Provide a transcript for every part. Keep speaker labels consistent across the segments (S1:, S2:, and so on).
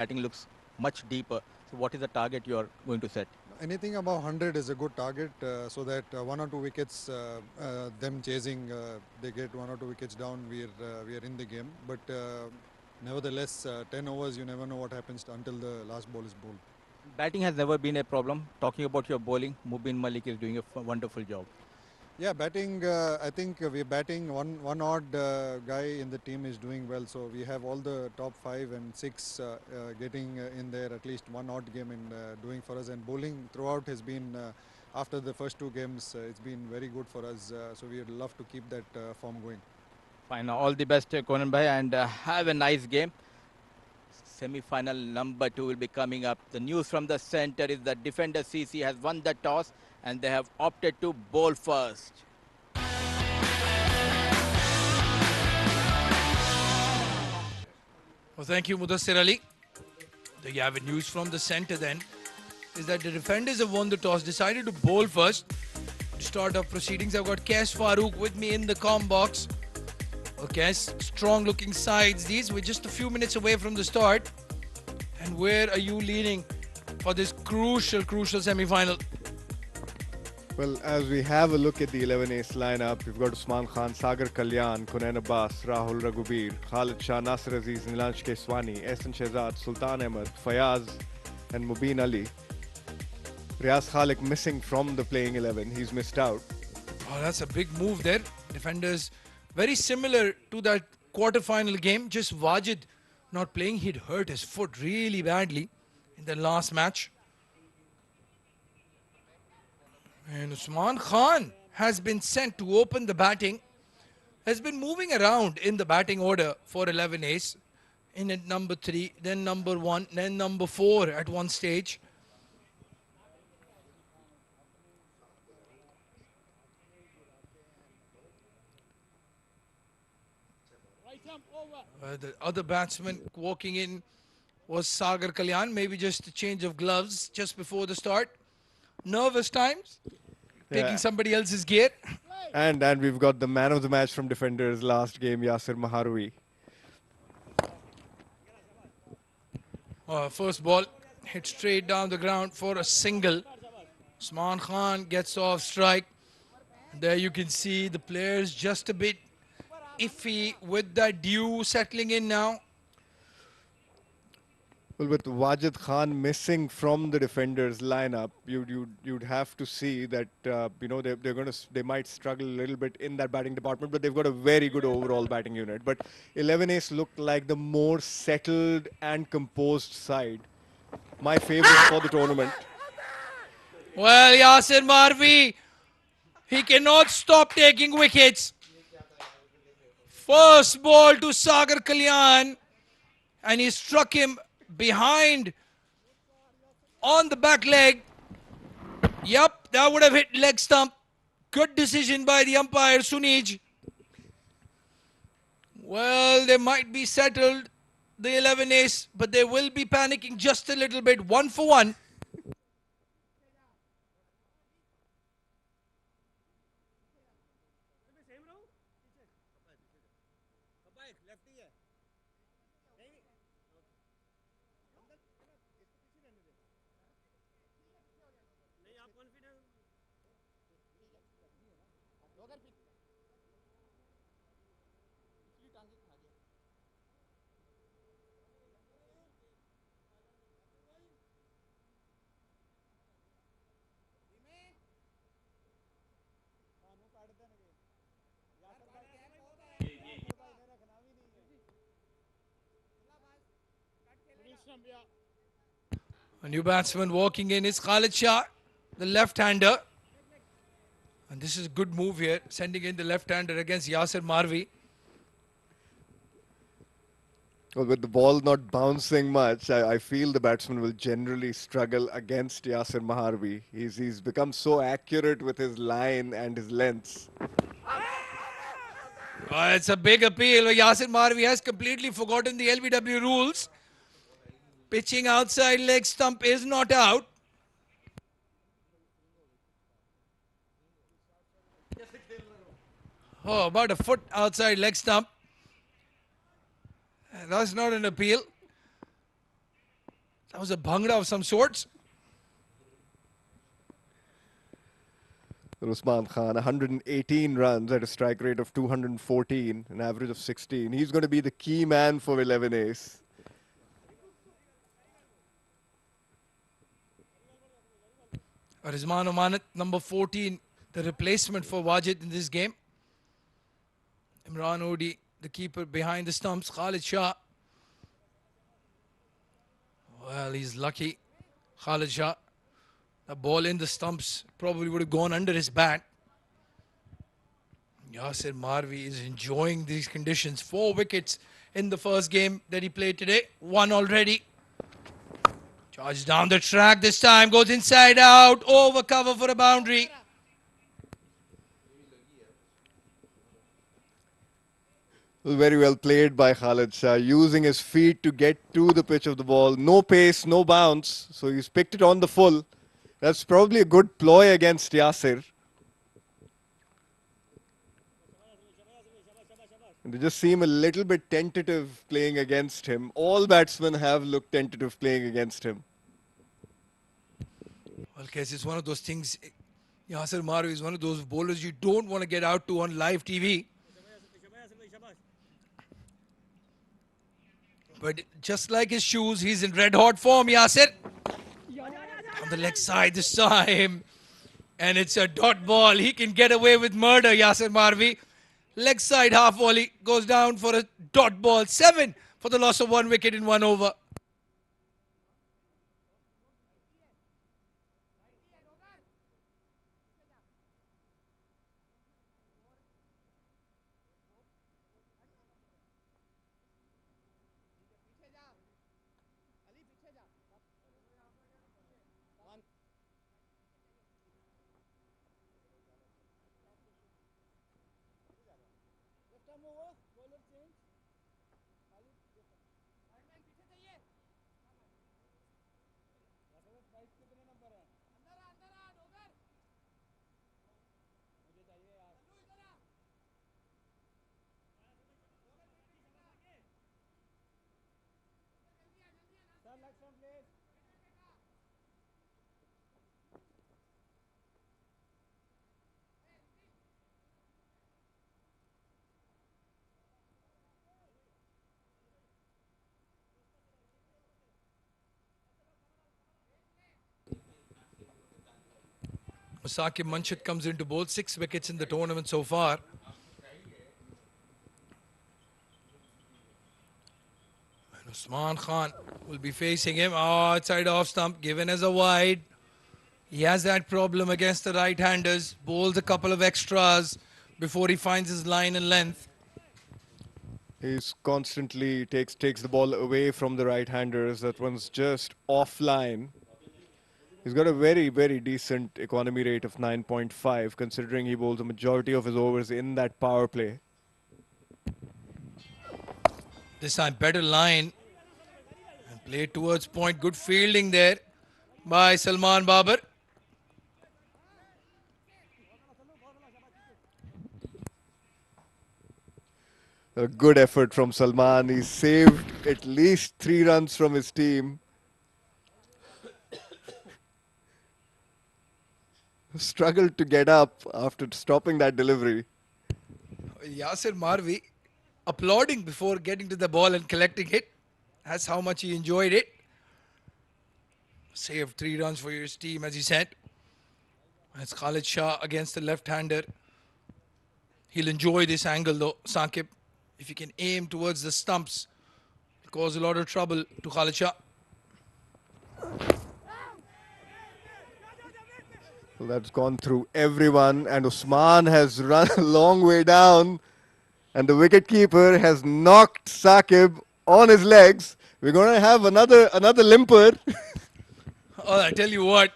S1: batting looks much deeper. So what is the target you are going to set?
S2: Anything above 100 is a good target, so that one or two wickets, them chasing, they get one or two wickets down, we are in the game. But nevertheless, 10 overs, you never know what happens until the last ball is bowled.
S1: Batting has never been a problem. Talking about your bowling, Mubin Malik is doing a wonderful job.
S2: Yeah, batting. I think we're batting. One odd guy in the team is doing well. So we have all the top 5 and 6 getting in there. At least one odd game in doing for us. And bowling throughout has been after the first 2 games. It's been very good for us. So we'd love to keep that form going.
S1: Fine. All the best, Conan Bhai, and have a nice game. Semi-final number 2 will be coming up. The news from the center is that defender CC has won the toss and they have opted to bowl first.
S3: Well, thank you, Mudassir Ali. There you have it. News from the center then is that the defenders have won the toss, decided to bowl first. To start off proceedings, I've got Kes Farooq with me in the comm box. Okay, strong looking sides these. We're just a few minutes away from the start. And where are you leaning for this crucial semi-final?
S4: Well, as we have a look at the 11 ace lineup, we've got Usman Khan, Sagar Kalyan, Kunain Abbas, Rahul Raghubir, Khalid Shah, Nasir Aziz, Nilansh Keswani, Ehsan Shehzad, Sultan Ahmed, Fayaz and Mubin Ali. Riaz Khalik missing from the playing 11. He's missed out.
S3: Oh, that's a big move there. Defenders very similar to that quarter-final game. Just Wajid not playing. He'd hurt his foot really badly in the last match. And Usman Khan has been sent to open the batting. Has been moving around in the batting order for 11 ace. In at number 3, then number 1, then number 4 at one stage. The other batsman walking in was Sagar Kalyan. Maybe just a change of gloves just before the start. Nervous times. Taking somebody else's gear.
S4: And we've got the man of the match from defenders last game, Yasir Maharwi.
S3: First ball hit straight down the ground for a single. Usman Khan gets off strike. There you can see the players just a bit iffy with that dew settling in now.
S4: Well, with Wajid Khan missing from the defenders lineup, you'd have to see that they might struggle a little bit in that batting department, but they've got a very good overall batting unit. But 11 ace looked like the more settled and composed side. My favorite for the tournament.
S3: Well, Yasir Marvi, he cannot stop taking wickets. First ball to Sagar Kalyan, and he struck him behind on the back leg. Yup, that would have hit leg stump. Good decision by the umpire, Sunij. Well, they might be settled, the 11 ace, but they will be panicking just a little bit. 1 for 1. A new batsman walking in is Khalid Shah, the left-hander. And this is a good move here, sending in the left-hander against Yasir Marvi.
S4: Well, with the ball not bouncing much, I feel the batsman will generally struggle against Yasir Maharwi. He's become so accurate with his line and his lengths.
S3: It's a big appeal. Yasir Marvi has completely forgotten the LBW rules. Pitching outside leg stump is not out. Oh, about a foot outside leg stump. That's not an appeal. That was a bhangra of some sorts.
S4: Usman Khan, 118 runs at a strike rate of 214, an average of 16. He's going to be the key man for 11 ace.
S3: Rizman Omanat, number 14, the replacement for Wajid in this game. Imran Odi, the keeper behind the stumps. Khalid Shah. Well, he's lucky. Khalid Shah. The ball in the stumps probably would have gone under his bat. Yasir Marvi is enjoying these conditions. 4 wickets in the first game that he played today. 1 already. Charge down the track this time. Goes inside out. Over cover for a boundary.
S4: Well, very well played by Khalid Shah, using his feet to get to the pitch of the ball. No pace, no bounce. So he's picked it on the full. That's probably a good ploy against Yasir. And they just seem a little bit tentative playing against him. All batsmen have looked tentative playing against him.
S3: Well, guys, it's one of those things. Yasir Marvi is one of those bowlers you don't want to get out to on live TV. But just like his shoes, he's in red hot form, Yasir. On the leg side this time. And it's a dot ball. He can get away with murder, Yasir Marvi. Leg side half volley goes down for a dot ball. 7 for the loss of 1 wicket in 1 over. Saqib Manshit comes into bowl. 6 wickets in the tournament so far. And Usman Khan will be facing him. Outside off stump, given as a wide. He has that problem against the right-handers. Bowls a couple of extras before he finds his line and length.
S4: He's constantly takes the ball away from the right-handers. That one's just offline. He's got a very, very decent economy rate of 9.5, considering he bowls the majority of his overs in that power play.
S3: This time better line. And play towards point. Good fielding there by Salman Babar.
S4: A good effort from Salman. He saved at least 3 runs from his team. Struggled to get up after stopping that delivery.
S3: Yasir Marvi applauding before getting to the ball and collecting it. That's how much he enjoyed it. Saved 3 runs for his team, as he said. It's Khalid Shah against the left-hander. He'll enjoy this angle though, Saqib. If he can aim towards the stumps, it'll cause a lot of trouble to Khalid Shah.
S4: Well, that's gone through everyone, and Usman has run a long way down, and the wicketkeeper has knocked Saqib on his legs. We're going to have another limper.
S3: Oh, I tell you what,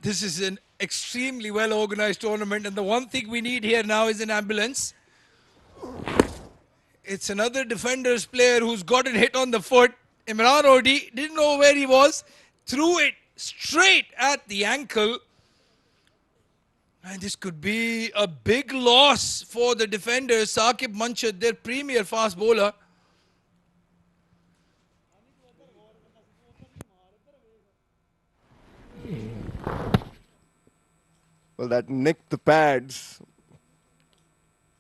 S3: this is an extremely well-organized tournament, and the one thing we need here now is an ambulance. It's another defender's player who's gotten hit on the foot. Imran Odi didn't know where he was, threw it straight at the ankle. And this could be a big loss for the defenders. Saqib Manshit, their premier fast bowler.
S4: Well, that nicked the pads.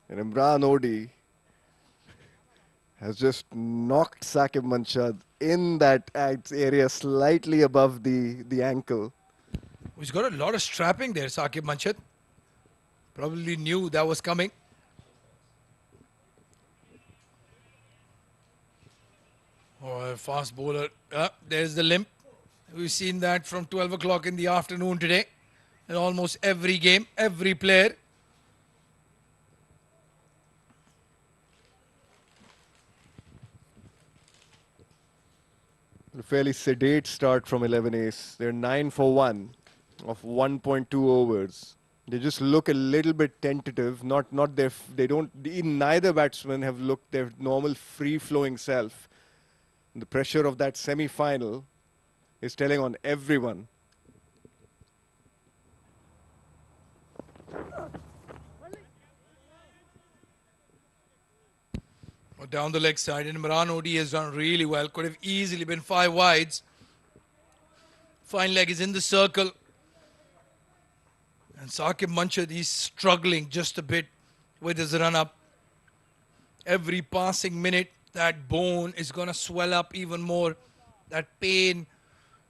S4: And Imran Odi has just knocked Saqib Manshad in that area slightly above the ankle.
S3: He's got a lot of strapping there, Saqib Manshad. Probably knew that was coming. Oh, a fast bowler. There's the limp. We've seen that from 12 o'clock in the afternoon today. In almost every game, every player.
S4: A fairly sedate start from 11 ace. They're 9 for 1 of 1.2 overs. They just look a little bit tentative. Not their. They don't. Neither batsmen have looked their normal free-flowing self. The pressure of that semi-final is telling on everyone.
S3: Down the leg side, and Imran Odi has done really well. Could have easily been 5 wides. Fine leg is in the circle. And Saqib Manshad, he's struggling just a bit with his run-up. Every passing minute, that bone is going to swell up even more. That pain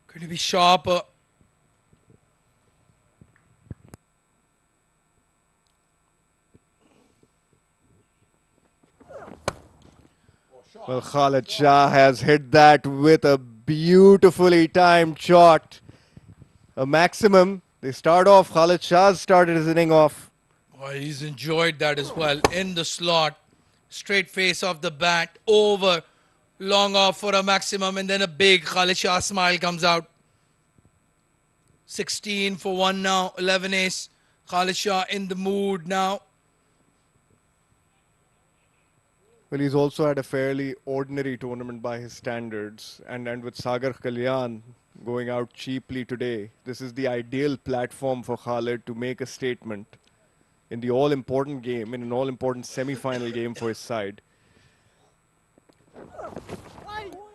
S3: going to be sharper.
S4: Well, Khalid Shah has hit that with a beautifully timed shot. A maximum. They start off. Khalid Shah started his inning off.
S3: Oh, he's enjoyed that as well. In the slot. Straight face off the bat. Over. Long off for a maximum. And then a big Khalid Shah smile comes out. 16 for 1 now. 11 ace. Khalid Shah in the mood now.
S4: Well, he's also had a fairly ordinary tournament by his standards. And with Sagar Kalyan going out cheaply today, this is the ideal platform for Khalid to make a statement in the all-important game, in an all-important semi-final game for his side.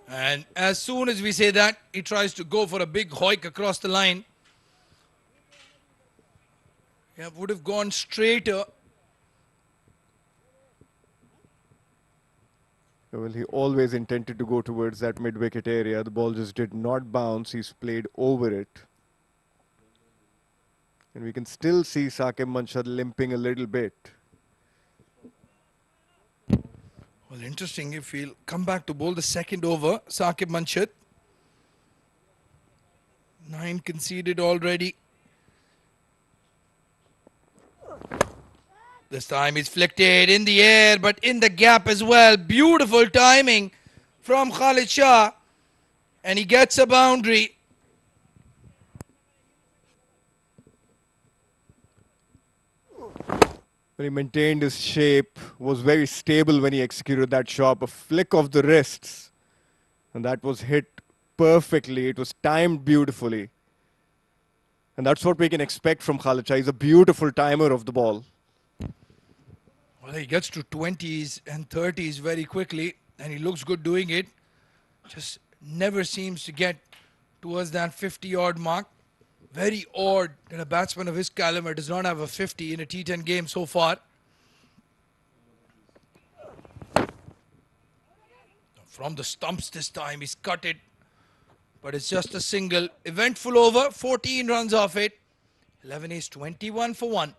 S3: And as soon as we say that, he tries to go for a big hoik across the line. Yeah, would have gone straighter.
S4: Well, he always intended to go towards that mid-wicket area. The ball just did not bounce. He's played over it. And we can still see Saqib Manshad limping a little bit.
S3: Well, interesting if he'll come back to bowl the second over. Saqib Manshad. 9 conceded already. This time he's flicked it in the air, but in the gap as well. Beautiful timing from Khalid Shah. And he gets a boundary.
S4: When he maintained his shape, was very stable when he executed that shot. A flick of the wrists. And that was hit perfectly. It was timed beautifully. And that's what we can expect from Khalid Shah. He's a beautiful timer of the ball.
S3: Well, he gets to 20s and 30s very quickly, and he looks good doing it. Just never seems to get towards that 50-odd mark. Very odd that a batsman of his caliber does not have a 50 in a T10 game so far. From the stumps this time, he's cut it. But it's just a single. Eventful over, 14 runs off it. 11 is 21 for 1.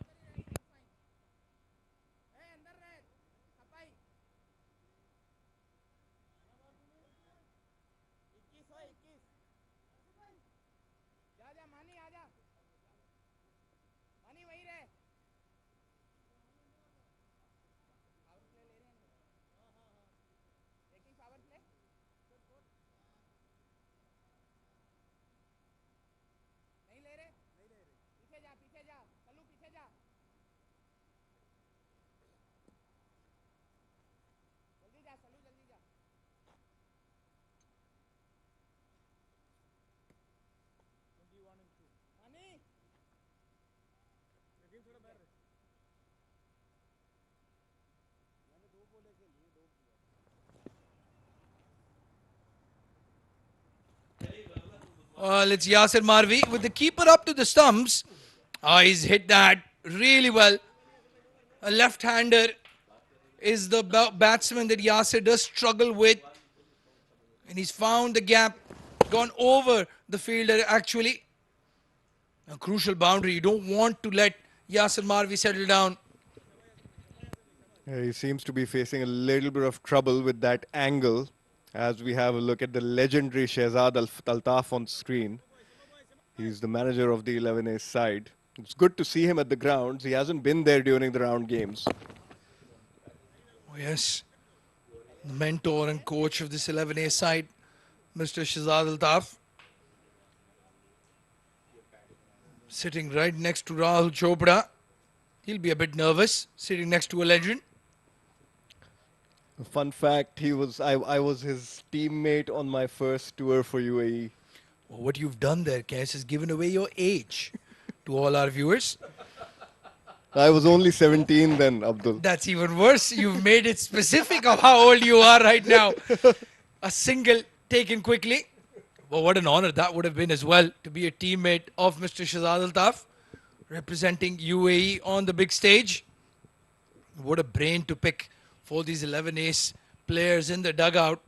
S3: It's Yasir Marvi with the keeper up to the stumps. He's hit that really well. A left-hander is the batsman that Yasir does struggle with. And he's found the gap, gone over the fielder actually. A crucial boundary. You don't want to let Yasir Marvi settle down.
S4: Yeah, he seems to be facing a little bit of trouble with that angle as we have a look at the legendary Shehzad Altaf on screen. He's the manager of the 11A side. It's good to see him at the grounds. He hasn't been there during the round games.
S3: Oh, yes. The mentor and coach of this 11A side, Mr. Shehzad Altaf. Sitting right next to Rahul Chopra. He'll be a bit nervous sitting next to a legend.
S4: A fun fact, I was his teammate on my first tour for UAE.
S3: Well, what you've done there, Kes, is given away your age to all our viewers.
S4: I was only 17 then, Abdul.
S3: That's even worse. You've made it specific of how old you are right now. A single taken quickly. Well, what an honor that would have been as well to be a teammate of Mr. Shehzad Altaf, representing UAE on the big stage. What a brain to pick for these 11 ace players in the dugout.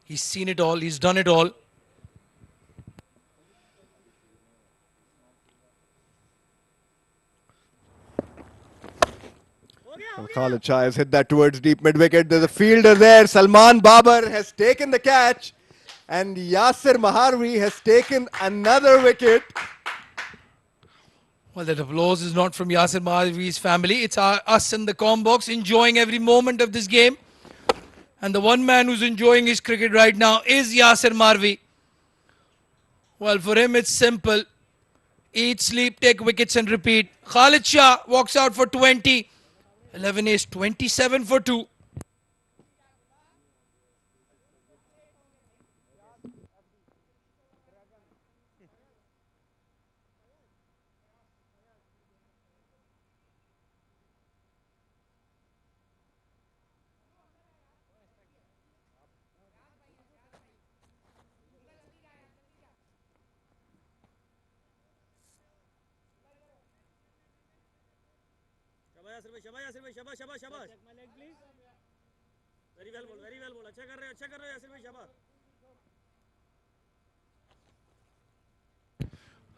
S3: He's seen it all. He's done it all.
S4: Well, Khalid Shah has hit that towards deep mid-wicket. There's a fielder there. Salman Babar has taken the catch. And Yasir Maharvi has taken another wicket.
S3: Well, that applause is not from Yasir Maharvi's family. It's us in the comm box enjoying every moment of this game. And the one man who's enjoying his cricket right now is Yasir Maharvi. Well, for him it's simple. Eat, sleep, take wickets and repeat. Khalid Shah walks out for 20. 11 is 27 for 2.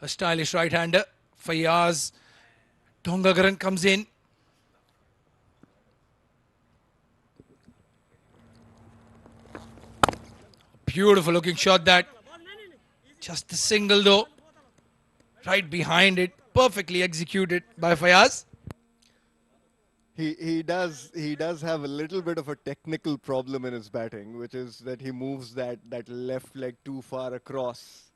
S3: A stylish right-hander. Fayaz Dongagaran comes in. Beautiful looking shot that. Just a single though. Right behind it. Perfectly executed by Fayaz.
S4: He does have a little bit of a technical problem in his batting, which is that he moves that left leg too far across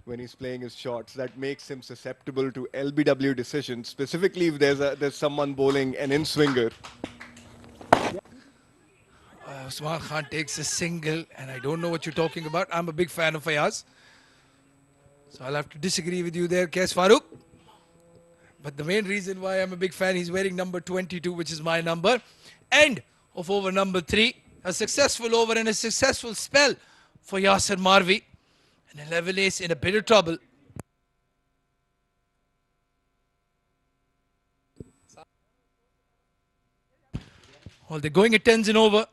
S4: when he's playing his shots. That makes him susceptible to LBW decisions, specifically if there's someone bowling an in-swinger.
S3: Usman Khan takes a single, and I don't know what you're talking about. I'm a big fan of Fayaz. So I'll have to disagree with you there, Kes Farooq. But the main reason why I'm a big fan, he's wearing number 22, which is my number. End of over number 3. A successful over and a successful spell for Yasir Marvi. And 11 ace in a bit of trouble. Well, they're going at 10s and over.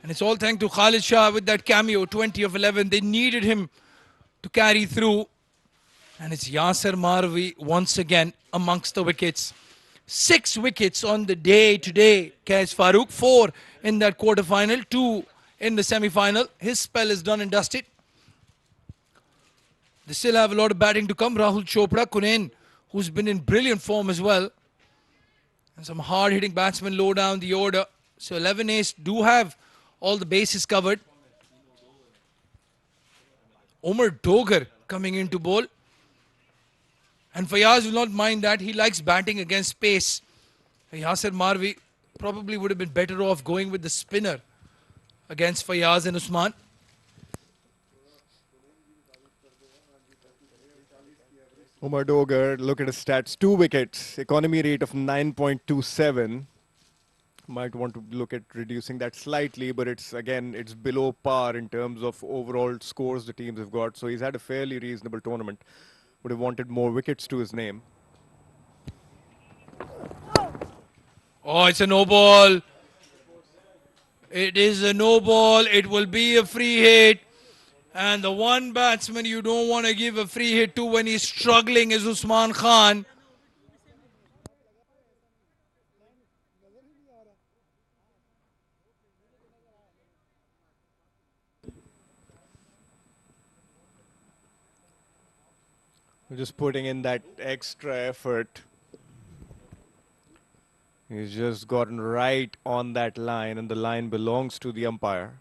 S3: And it's all thanks to Khalid Shah with that cameo, 20 of 11. They needed him to carry through. And it's Yasir Marvi once again amongst the wickets. 6 wickets on the day today. Kes Farooq, 4 in that quarterfinal, 2 in the semi-final. His spell is done and dusted. They still have a lot of batting to come. Rahul Chopra, Kunen, who's been in brilliant form as well. And some hard-hitting batsmen low down the order. So 11 ace do have all the bases covered. Omar Dogar coming into bowl. And Fayaz will not mind that. He likes batting against pace. Yasir Marvi probably would have been better off going with the spinner against Fayaz and Usman.
S4: Omar Dogar, look at his stats. 2 wickets, economy rate of 9.27. Might want to look at reducing that slightly, but it's below par in terms of overall scores the teams have got. So he's had a fairly reasonable tournament. Would have wanted more wickets to his name.
S3: Oh, it's a no ball. It is a no ball. It will be a free hit. And the one batsman you don't want to give a free hit to when he's struggling is Usman Khan.
S4: Just putting in that extra effort. He's just gotten right on that line, and the line belongs to the umpire.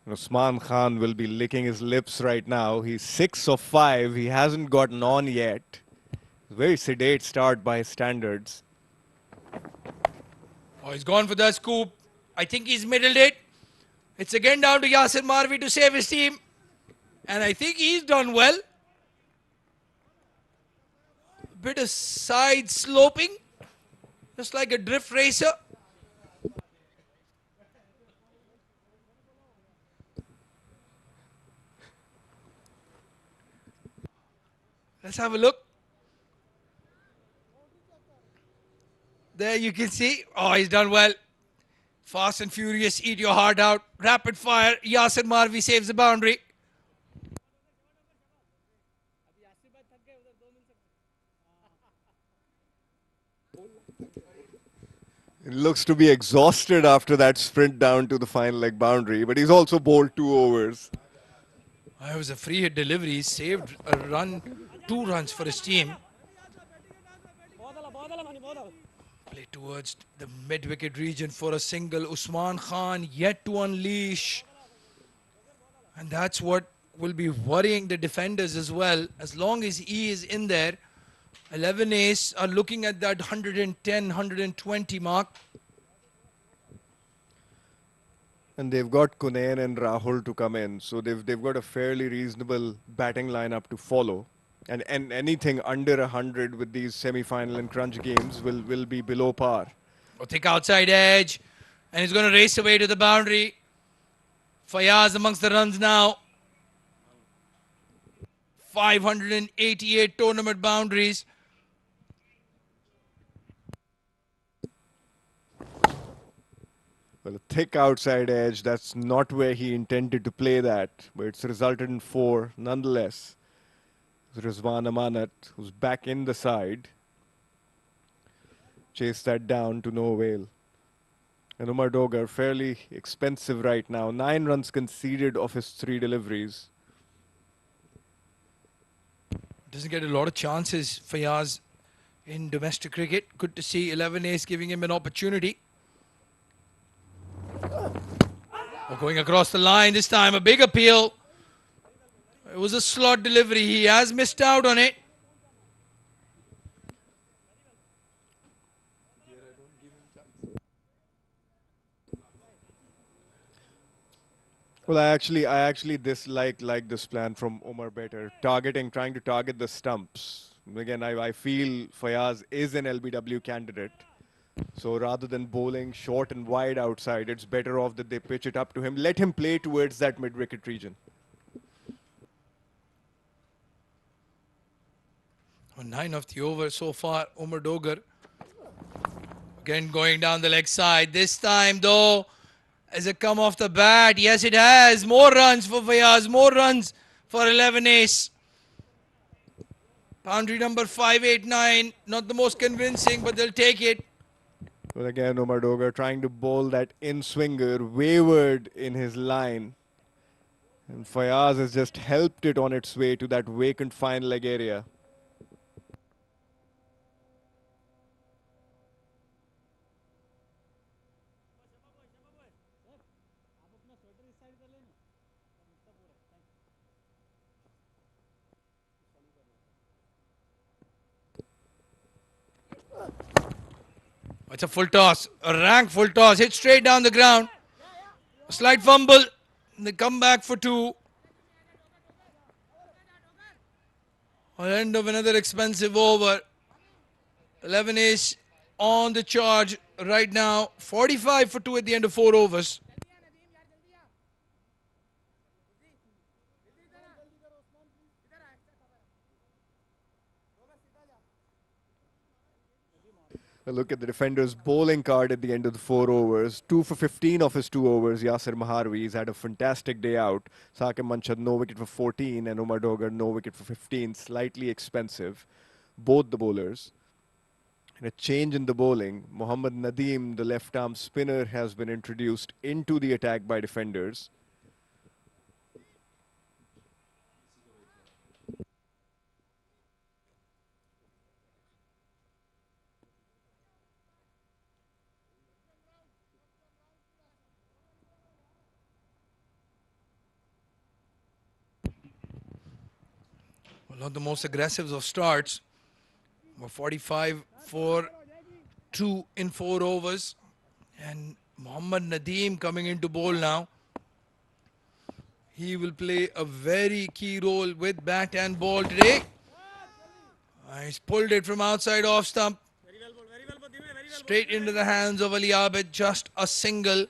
S4: Usman Khan will be licking his lips right now. He's 6 of 5. He hasn't gotten on yet. Very sedate start by his standards.
S3: Oh, he's gone for that scoop. I think he's middled it. It's again down to Yasir Marvi to save his team. And I think he's done well. Bit of side sloping. Just like a drift racer. Let's have a look. There you can see. Oh, he's done well. Fast and furious, eat your heart out. Rapid fire. Yasir Marvi saves the boundary.
S4: He looks to be exhausted after that sprint down to the final leg boundary, but he's also bowled 2 overs.
S3: It was a free hit delivery. He saved a run, 2 runs for his team. Play towards the mid-wicket region for a single. Usman Khan yet to unleash. And that's what will be worrying the defenders as well. As long as he is in there, 11 ace are looking at that 110, 120 mark.
S4: And they've got Kunain and Rahul to come in, so they've got a fairly reasonable batting lineup to follow. And anything under 100 with these semi-final and crunch games will be below par.
S3: Will take outside edge, and he's going to race away to the boundary. Fayaz amongst the runs now. 588 tournament boundaries.
S4: Well, a thick outside edge, that's not where he intended to play that, but it's resulted in 4 nonetheless. Rizwan Amanat, who's back in the side, chased that down to no avail. And Umar Dogar, fairly expensive right now. 9 runs conceded of his 3 deliveries.
S3: Doesn't get a lot of chances, Fayaz, in domestic cricket. Good to see 11 ace giving him an opportunity. Going across the line this time, a big appeal. It was a slot delivery. He has missed out on it.
S4: Well, I actually dislike this plan from Omar better. Trying to target the stumps. Again, I feel Fayaz is an LBW candidate. So rather than bowling short and wide outside, it's better off that they pitch it up to him. Let him play towards that mid-wicket region.
S3: On 9 of the over so far, Umar Dogar. Again going down the leg side. This time though, has it come off the bat? Yes, it has. More runs for Fayaz. More runs for 11 ace. Boundary number 589. Not the most convincing, but they'll take it.
S4: Well, again, Omar Dogar trying to bowl that in-swinger, wavered in his line. And Fayaz has just helped it on its way to that vacant fine leg area.
S3: It's a full toss, a rank full toss, hit straight down the ground. A slight fumble, and they come back for 2. On the end of another expensive over. 11 ace on the charge right now. 45 for 2 at the end of 4 overs.
S4: A look at the defender's bowling card at the end of the 4 overs. 2 for 15 of his 2 overs. Yasir Maharwi has had a fantastic day out. Sakim Manchad, no wicket for 14, and Umar Dogar, no wicket for 15. Slightly expensive, both the bowlers. And a change in the bowling. Mohammad Nadeem, the left arm spinner, has been introduced into the attack by defenders.
S3: Well, not the most aggressive of starts. We're 45 for 2 in 4 overs. And Mohammad Nadeem coming into bowl now. He will play a very key role with bat and ball today. He's pulled it from outside off stump. Straight into the hands of Ali Abid. Just a single.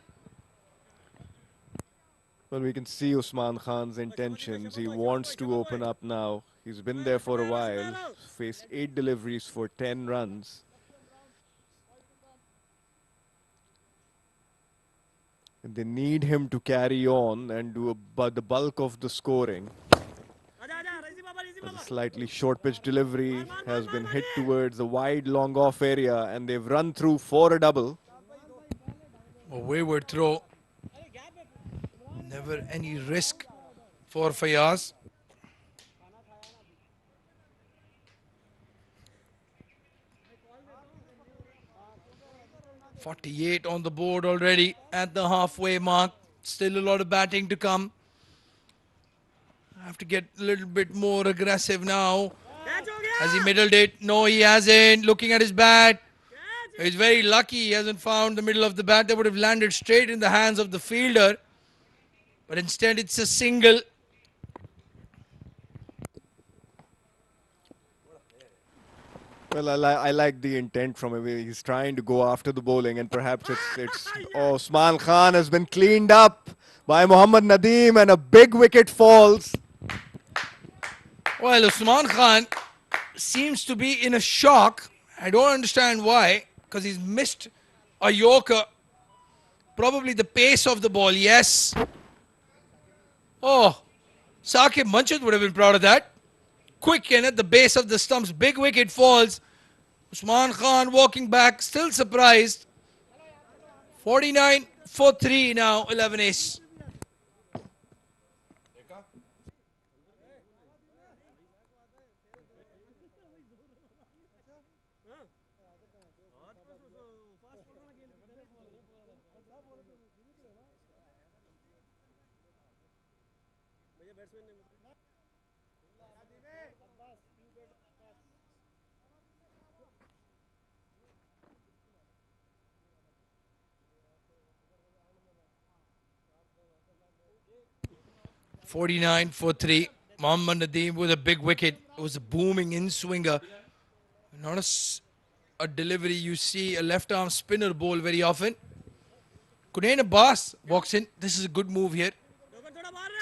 S4: Well, we can see Usman Khan's intentions. He wants to open up now. He's been there for a while. Faced 8 deliveries for 10 runs. And they need him to carry on and do the bulk of the scoring. A slightly short pitch delivery has been hit towards the wide long off area, and they've run through for a double.
S3: A wayward throw. Never any risk for Fayaz. .48 on the board already at the halfway mark. Still a lot of batting to come. Have to get a little bit more aggressive now. Has he middled it? No, he hasn't. Looking at his bat. He's very lucky he hasn't found the middle of the bat. That would have landed straight in the hands of the fielder. But instead it's a single.
S4: Well, I like the intent from him. He's trying to go after the bowling, and perhaps it's oh, Usman Khan has been cleaned up by Mohammad Nadeem, and a big wicket falls.
S3: Well, Usman Khan seems to be in a shock. I don't understand why, because he's missed a yorker. Probably the pace of the ball, yes. Oh, Saqib Manchad would have been proud of that. Quick and at the base of the stumps, big wicket falls. Usman Khan walking back, still surprised. 49 for 3 now, 11 ace. .49 for 3. Mohammad Nadeem with a big wicket. It was a booming in-swinger. Not a delivery you see a left-arm spinner bowl very often. Kunain Abbas walks in. This is a good move here.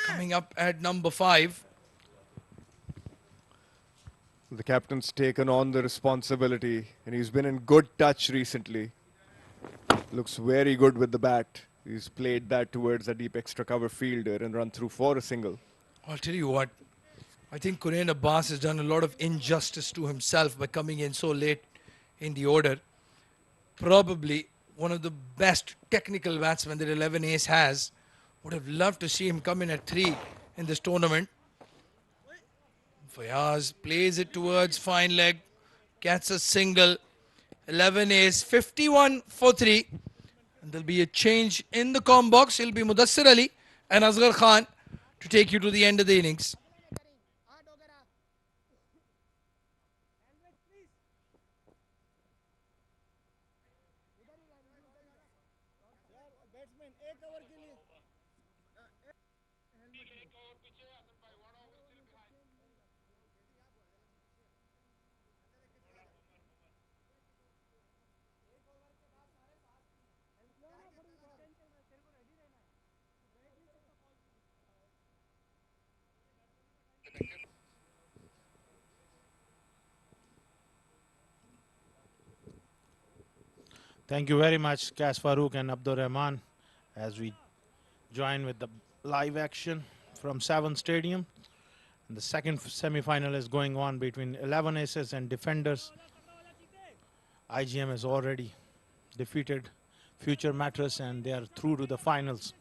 S3: Coming up at number 5.
S4: The captain's taken on the responsibility, and he's been in good touch recently. Looks very good with the bat. He's played that towards a deep extra cover fielder and run through for a single.
S3: I'll tell you what, I think Kunain Abbas has done a lot of injustice to himself by coming in so late in the order. Probably one of the best technical batsmen that 11 Ace has. Would have loved to see him come in at 3 in this tournament. Fayaz plays it towards fine leg, gets a single. 11 Ace, 51 for 3. And there'll be a change in the com box. It'll be Mudassir Ali and Asghar Khan to take you to the end of the innings.
S5: Thank you very much, Kas Farouk and Abdur Rahman, as we join with the live action from Savon Stadium. And the second semi-final is going on between 11 Aces and Defenders. IGM has already defeated Future Mattress and they are through to the finals.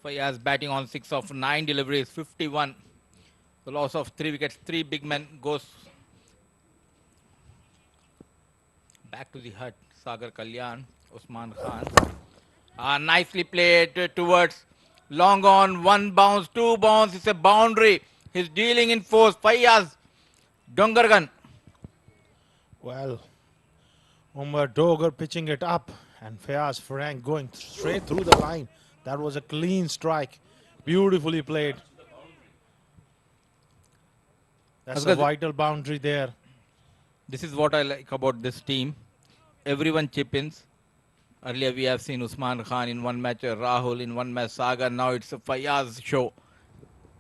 S1: Fayaz batting on 6 of 9 deliveries, 51. The loss of 3 wickets, 3 big men goes back to the hut. Sagar Kalyan, Usman Khan. Nicely played towards long on, 1 bounce, 2 bounce. It's a boundary. He's dealing in force. Fayaz, Dongargan.
S5: Well, Umar Dogar pitching it up and Fayaz Frank going straight through the line. That was a clean strike. Beautifully played. That's a vital boundary there.
S1: This is what I like about this team. Everyone chip-ins. Earlier we have seen Usman Khan in one match, Rahul in one match, Sagar. Now it's a Fayaz show.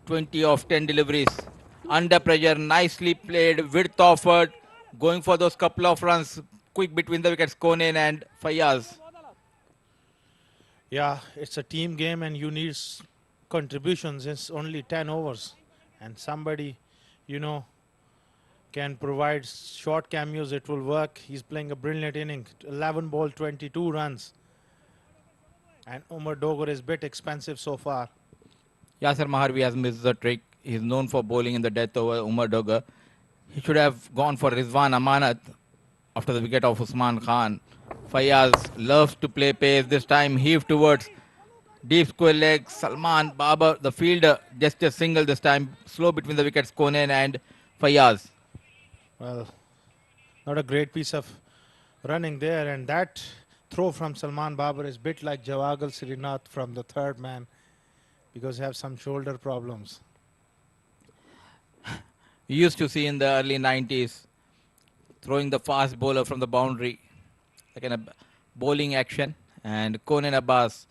S1: 20 of 10 deliveries. Under pressure, nicely played, width offered, going for those couple of runs, quick between the wickets, Konen and Fayaz.
S5: Yeah, it's a team game and you need contributions. It's only 10 overs. And somebody, you know, can provide short cameos, it will work. He's playing a brilliant inning. 11 ball, 22 runs. And Umar Dogar is a bit expensive so far.
S1: Yasir Maharbi has missed the trick. He's known for bowling in the death over Umar Dogar. He should have gone for Rizwan Amanat after the wicket of Usman Khan. Fayaz loves to play pace. This time heave towards deep square leg. Salman Babar, the fielder, just a single this time. Slow between the wickets, Konen and Fayaz.
S5: Well, not a great piece of running there. And that throw from Salman Babar is a bit like Jawagal Srinath from the third man because he has some shoulder problems.
S1: We used to see in the early 90s throwing the fast bowler from the boundary, like in a bowling action, and Konen Abbas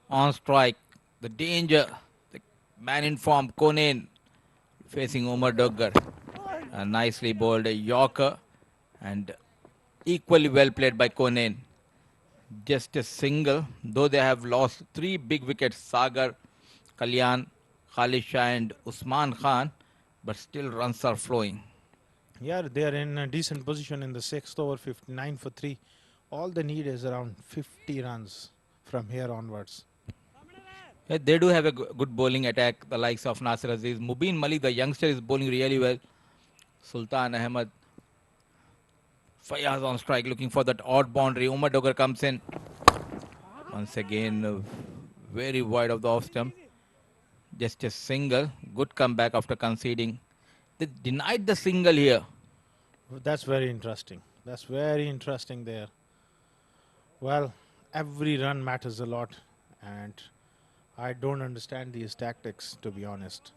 S1: on strike. The danger, the man in form, Konen facing Umar Dogar. A nicely bowled Yorker and equally well played by Konen. Just a single, though they have lost 3 big wickets, Sagar, Kalyan, Khalid Shah and Usman Khan, but still runs are flowing.
S5: Yeah, they are in a decent position in the 6th over, 59 for 3. All they need is around 50 runs from here onwards.
S1: Yeah, they do have a good bowling attack, the likes of Nasir Aziz. Mubin Malik, the youngster, is bowling really well. Sultan Ahmed. Fayaz on strike, looking for that odd boundary. Umar Dogar comes in. Once again, very wide of the off stump. Just a single. Good comeback after conceding. They denied the single here.
S5: That's very interesting. That's very interesting there. Well, every run matters a lot. And I don't understand these tactics, to be honest.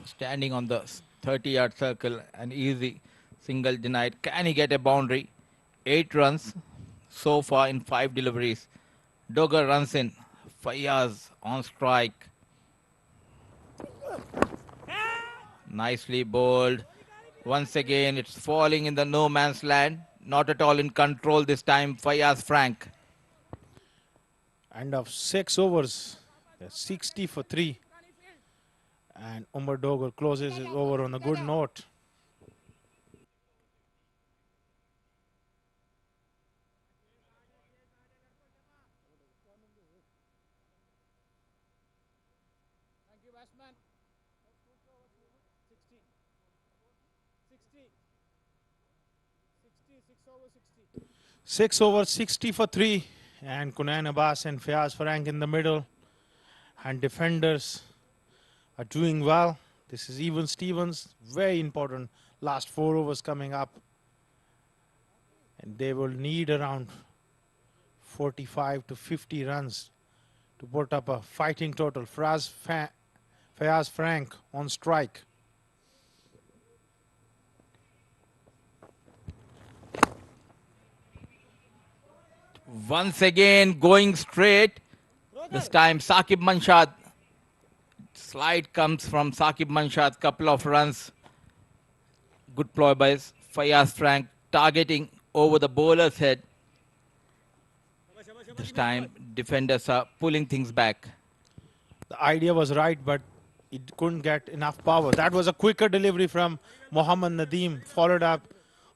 S1: Standing on the 30-yard circle, an easy single denied. Can he get a boundary? 8 runs so far in 5 deliveries. Dogar runs in. Fayaz on strike. Nicely bowled. Once again, it's falling in the no man's land. Not at all in control this time. Fayaz Frank.
S5: End of 6 overs. 60 for 3. And Umar Dogar closes it over on a good note.
S6: Thank you, batsman.
S5: 6 over 60 for 3. And Kunain Abbas and Fayaz Farang in the middle. And defenders are doing well. This is even Stevens. Very important. Last 4 overs coming up. And they will need around 45 to 50 runs to put up a fighting total. Fayaz Frank on strike.
S1: Once again going straight. This time Saqib Manshad. Slide comes from Saqib Manshad. Couple of runs. Good ploy by Fayaz Frank. Targeting over the bowler's head. This time defenders are pulling things back.
S5: The idea was right, but it couldn't get enough power. That was a quicker delivery from Mohammad Nadeem, followed up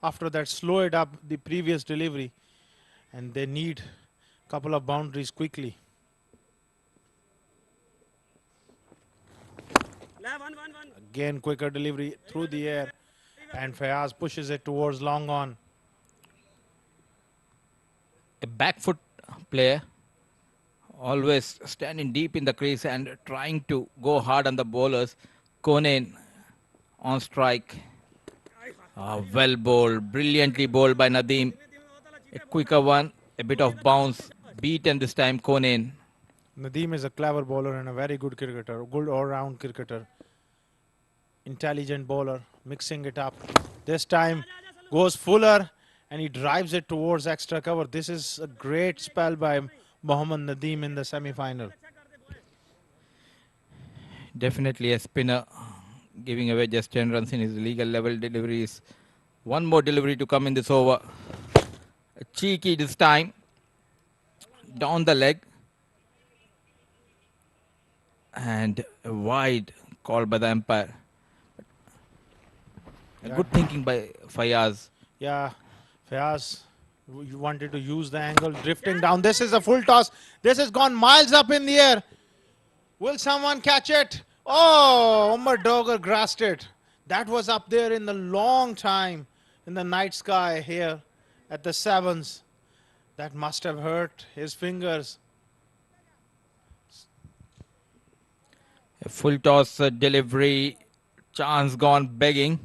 S5: after that, slowed up the previous delivery. And they need a couple of boundaries quickly. Again, quicker delivery through the air. And Fayaz pushes it towards long on.
S1: A back foot player, always standing deep in the crease and trying to go hard on the bowlers. Konen on strike. Well bowled, brilliantly bowled by Nadeem. A quicker one, a bit of bounce, beaten this time Konen.
S5: Nadeem is a clever bowler and a very good cricketer, good all-round cricketer. Intelligent bowler, mixing it up. This time goes fuller and he drives it towards extra cover. This is a great spell by Mohammad Nadeem in the semi-final.
S1: Definitely a spinner, giving away just 10 runs in his legal level deliveries. One more delivery to come in this over. A cheeky this time. Down the leg. And a wide call by the umpire. A good thinking by Fayaz.
S5: Yeah, Fayaz, you wanted to use the angle, drifting down. This is a full toss. This has gone miles up in the air. Will someone catch it? Oh, Umar Dogger grasped it. That was up there in the long time in the night sky here at the sevens. That must have hurt his fingers.
S1: A full toss delivery. Chance gone begging.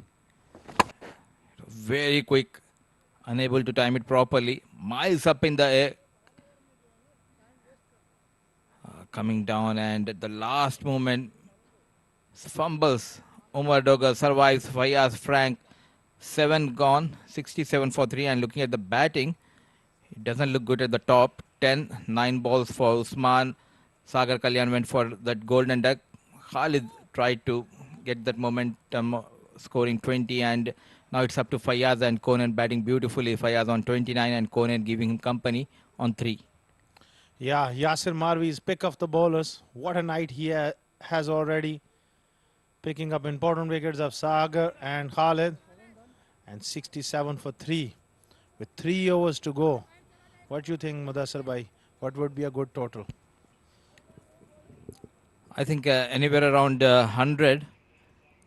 S1: Very quick. Unable to time it properly. Miles up in the air. Coming down and at the last moment. Fumbles. Umar Dogger survives. Fayaz Frank. 7 gone. 67 for 3. And looking at the batting. It doesn't look good at the top. 10. 9 balls for Usman. Sagar Kalyan went for that golden duck. Khalid tried to get that momentum, scoring 20, and now it's up to Fayaz and Konen batting beautifully. Fayaz on 29 and Konen giving him company on 3.
S5: Yeah, Yasir Marvi's pick of the bowlers. What a night he has already. Picking up important wickets of Sagar and Khalid. And 67 for 3. With 3 overs to go. What do you think, Mudassar Bhai? What would be a good total?
S1: I think anywhere around 100,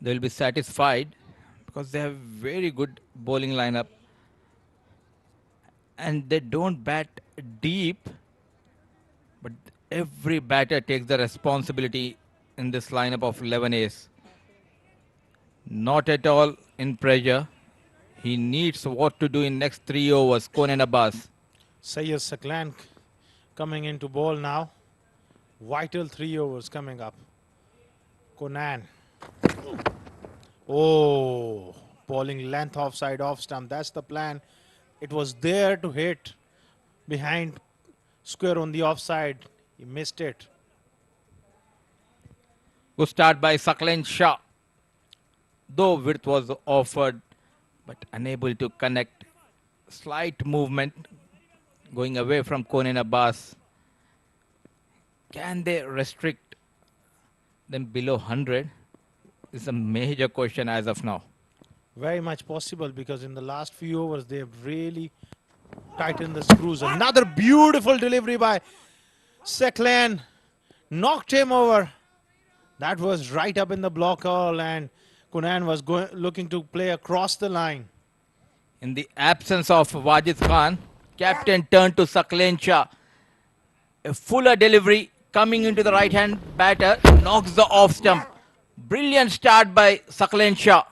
S1: they'll be satisfied because they have very good bowling lineup. And they don't bat deep, but every batter takes the responsibility in this lineup of 11 A's. Not at all in pressure. He needs what to do in next 3 overs. Konen Abbas.
S5: Sayyid Saklan coming into bowl now. Vital 3 overs coming up. Konan. Oh, bowling length offside off stump. That's the plan. It was there to hit behind square on the offside. He missed it.
S1: Good start by Saklen Shah. Though width was offered, but unable to connect. Slight movement going away from Konen Abbas. Can they restrict them below 100? This is a major question as of now.
S5: Very much possible because in the last few overs they've really tightened the screws. Another beautiful delivery by Saklan. Knocked him over. That was right up in the block hole and Kunan was looking to play across the line.
S1: In the absence of Wajid Khan, captain turned to Saklen Shah. A fuller delivery coming into the right-hand batter, knocks the off stump. Brilliant start by Saklen Shah.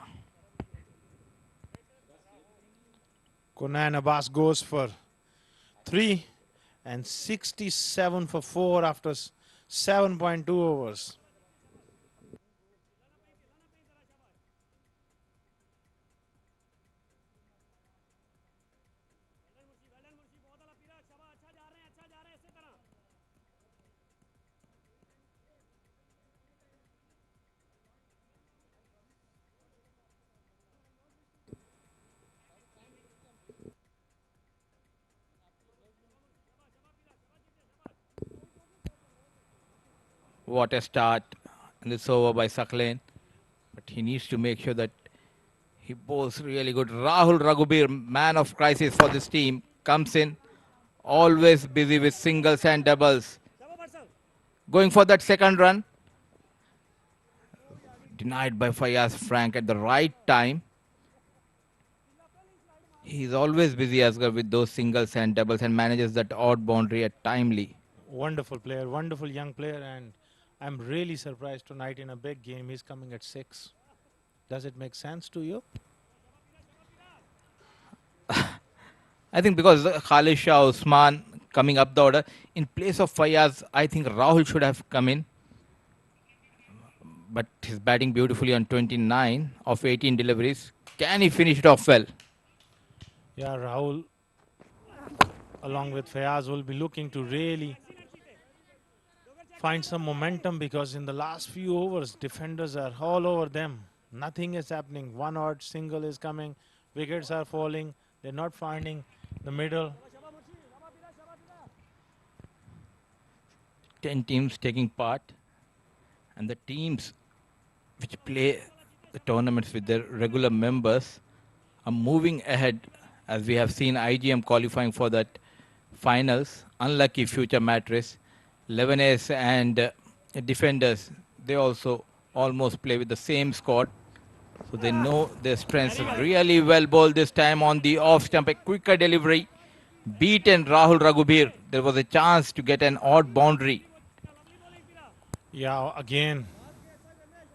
S5: Kunan Abbas goes for 3 and 67 for 4 after 7.2 overs.
S1: What a start in this over by Sakleen. But he needs to make sure that he bowls really good. Rahul Raghubir, man of crisis for this team, comes in, always busy with singles and doubles. Going for that second run. Denied by Fayaz Frank at the right time. He's always busy, Asghar, with those singles and doubles and manages that odd boundary at timely.
S5: Wonderful player, wonderful young player, and I'm really surprised tonight in a big game he's coming at 6. Does it make sense to you?
S1: I think because Khalid Shah Usman coming up the order, in place of Fayaz, I think Rahul should have come in. But he's batting beautifully on 29 of 18 deliveries. Can he finish it off well?
S5: Yeah, Rahul, along with Fayaz, will be looking to really find some momentum because in the last few overs, defenders are all over them. Nothing is happening. One odd single is coming. Wickets are falling. They're not finding the middle.
S1: 10 teams taking part. And the teams which play the tournaments with their regular members are moving ahead, as we have seen IGM qualifying for that finals. Unlucky future mattress. 11As and defenders, they also almost play with the same squad. So they know their strengths really well. Bowled this time on the off stump, a quicker delivery. Beaten Rahul Raghubir. There was a chance to get an odd boundary.
S5: Yeah, again,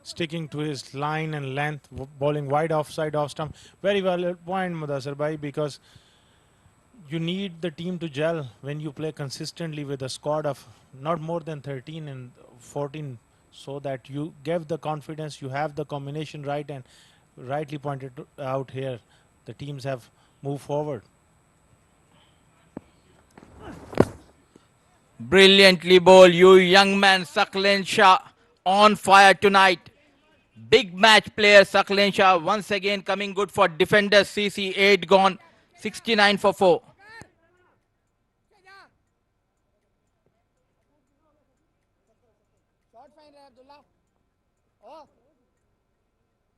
S5: sticking to his line and length, bowling wide offside off stump. Very valid point, Mudassar Bhai, because you need the team to gel when you play consistently with a squad of not more than 13 and 14, so that you give the confidence, you have the combination right, and rightly pointed out here, the teams have moved forward.
S1: Brilliantly bowled, you young man, Sakleen Shah, on fire tonight. Big match player Sakleen Shah once again coming good for defenders. CC 8 gone, 69 for 4.
S6: Short fine रहे अब्दुल्ला ओ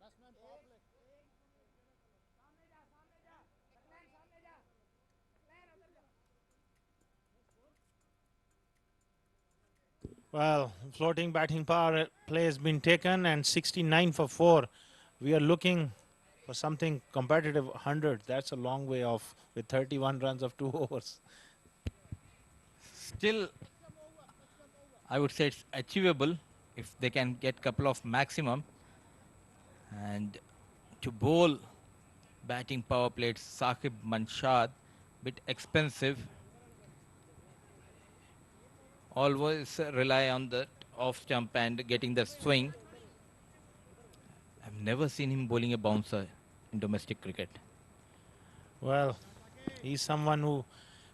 S6: batsman power play
S5: Well, floating batting power play has been taken and 69 for 4. We are looking for something competitive. 100, that's a long way off with 31 runs of 2 overs.
S1: Still, I would say it's achievable if they can get couple of maximum. And to bowl batting power play, Saqib Manshad, bit expensive. Always rely on the off stump and getting the swing. I've never seen him bowling a bouncer in domestic cricket.
S5: Well, he's someone who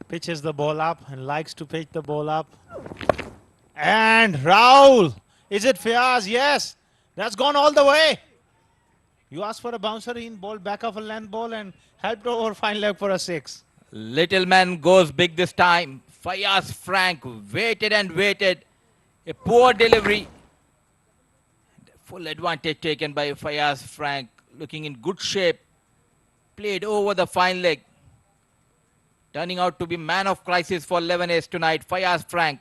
S5: pitches the ball up and likes to pitch the ball up. And Rahul, is it Fayaz? Yes, that's gone all the way. You asked for a bouncer in ball, back of a length ball, and helped over fine leg for a 6.
S1: Little man goes big this time. Fayaz Frank waited and waited. A poor delivery. Full advantage taken by Fayaz Frank. Looking in good shape. Played over the fine leg. Turning out to be man of crisis for 11As tonight. Fayaz Frank.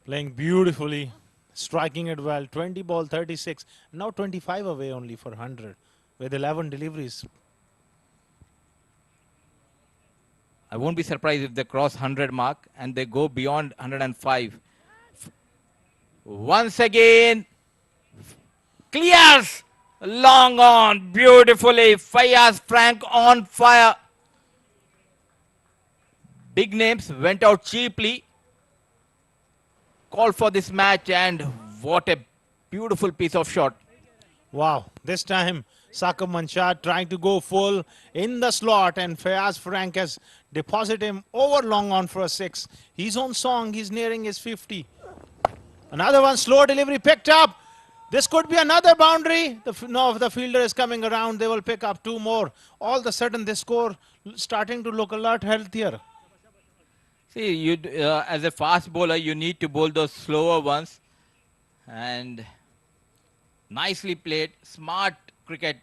S5: Playing beautifully, striking it well. 20 ball, 36. Now 25 away only for 100 with 11 deliveries.
S1: I won't be surprised if they cross 100 mark and they go beyond 105. Once again, clears long on beautifully. Fayaz Frank on fire. Big names went out cheaply. Called for this match, and what a beautiful piece of shot.
S5: Wow, this time Saqib Manshad trying to go full in the slot, and Fayaz Frank has deposited him over long on for a 6. He's on song, he's nearing his 50. Another one, slow delivery picked up. This could be another boundary. The fielder is coming around, they will pick up 2 more. All of a sudden this score starting to look a lot healthier.
S1: See, you as a fast bowler, you need to bowl those slower ones And nicely played, smart cricket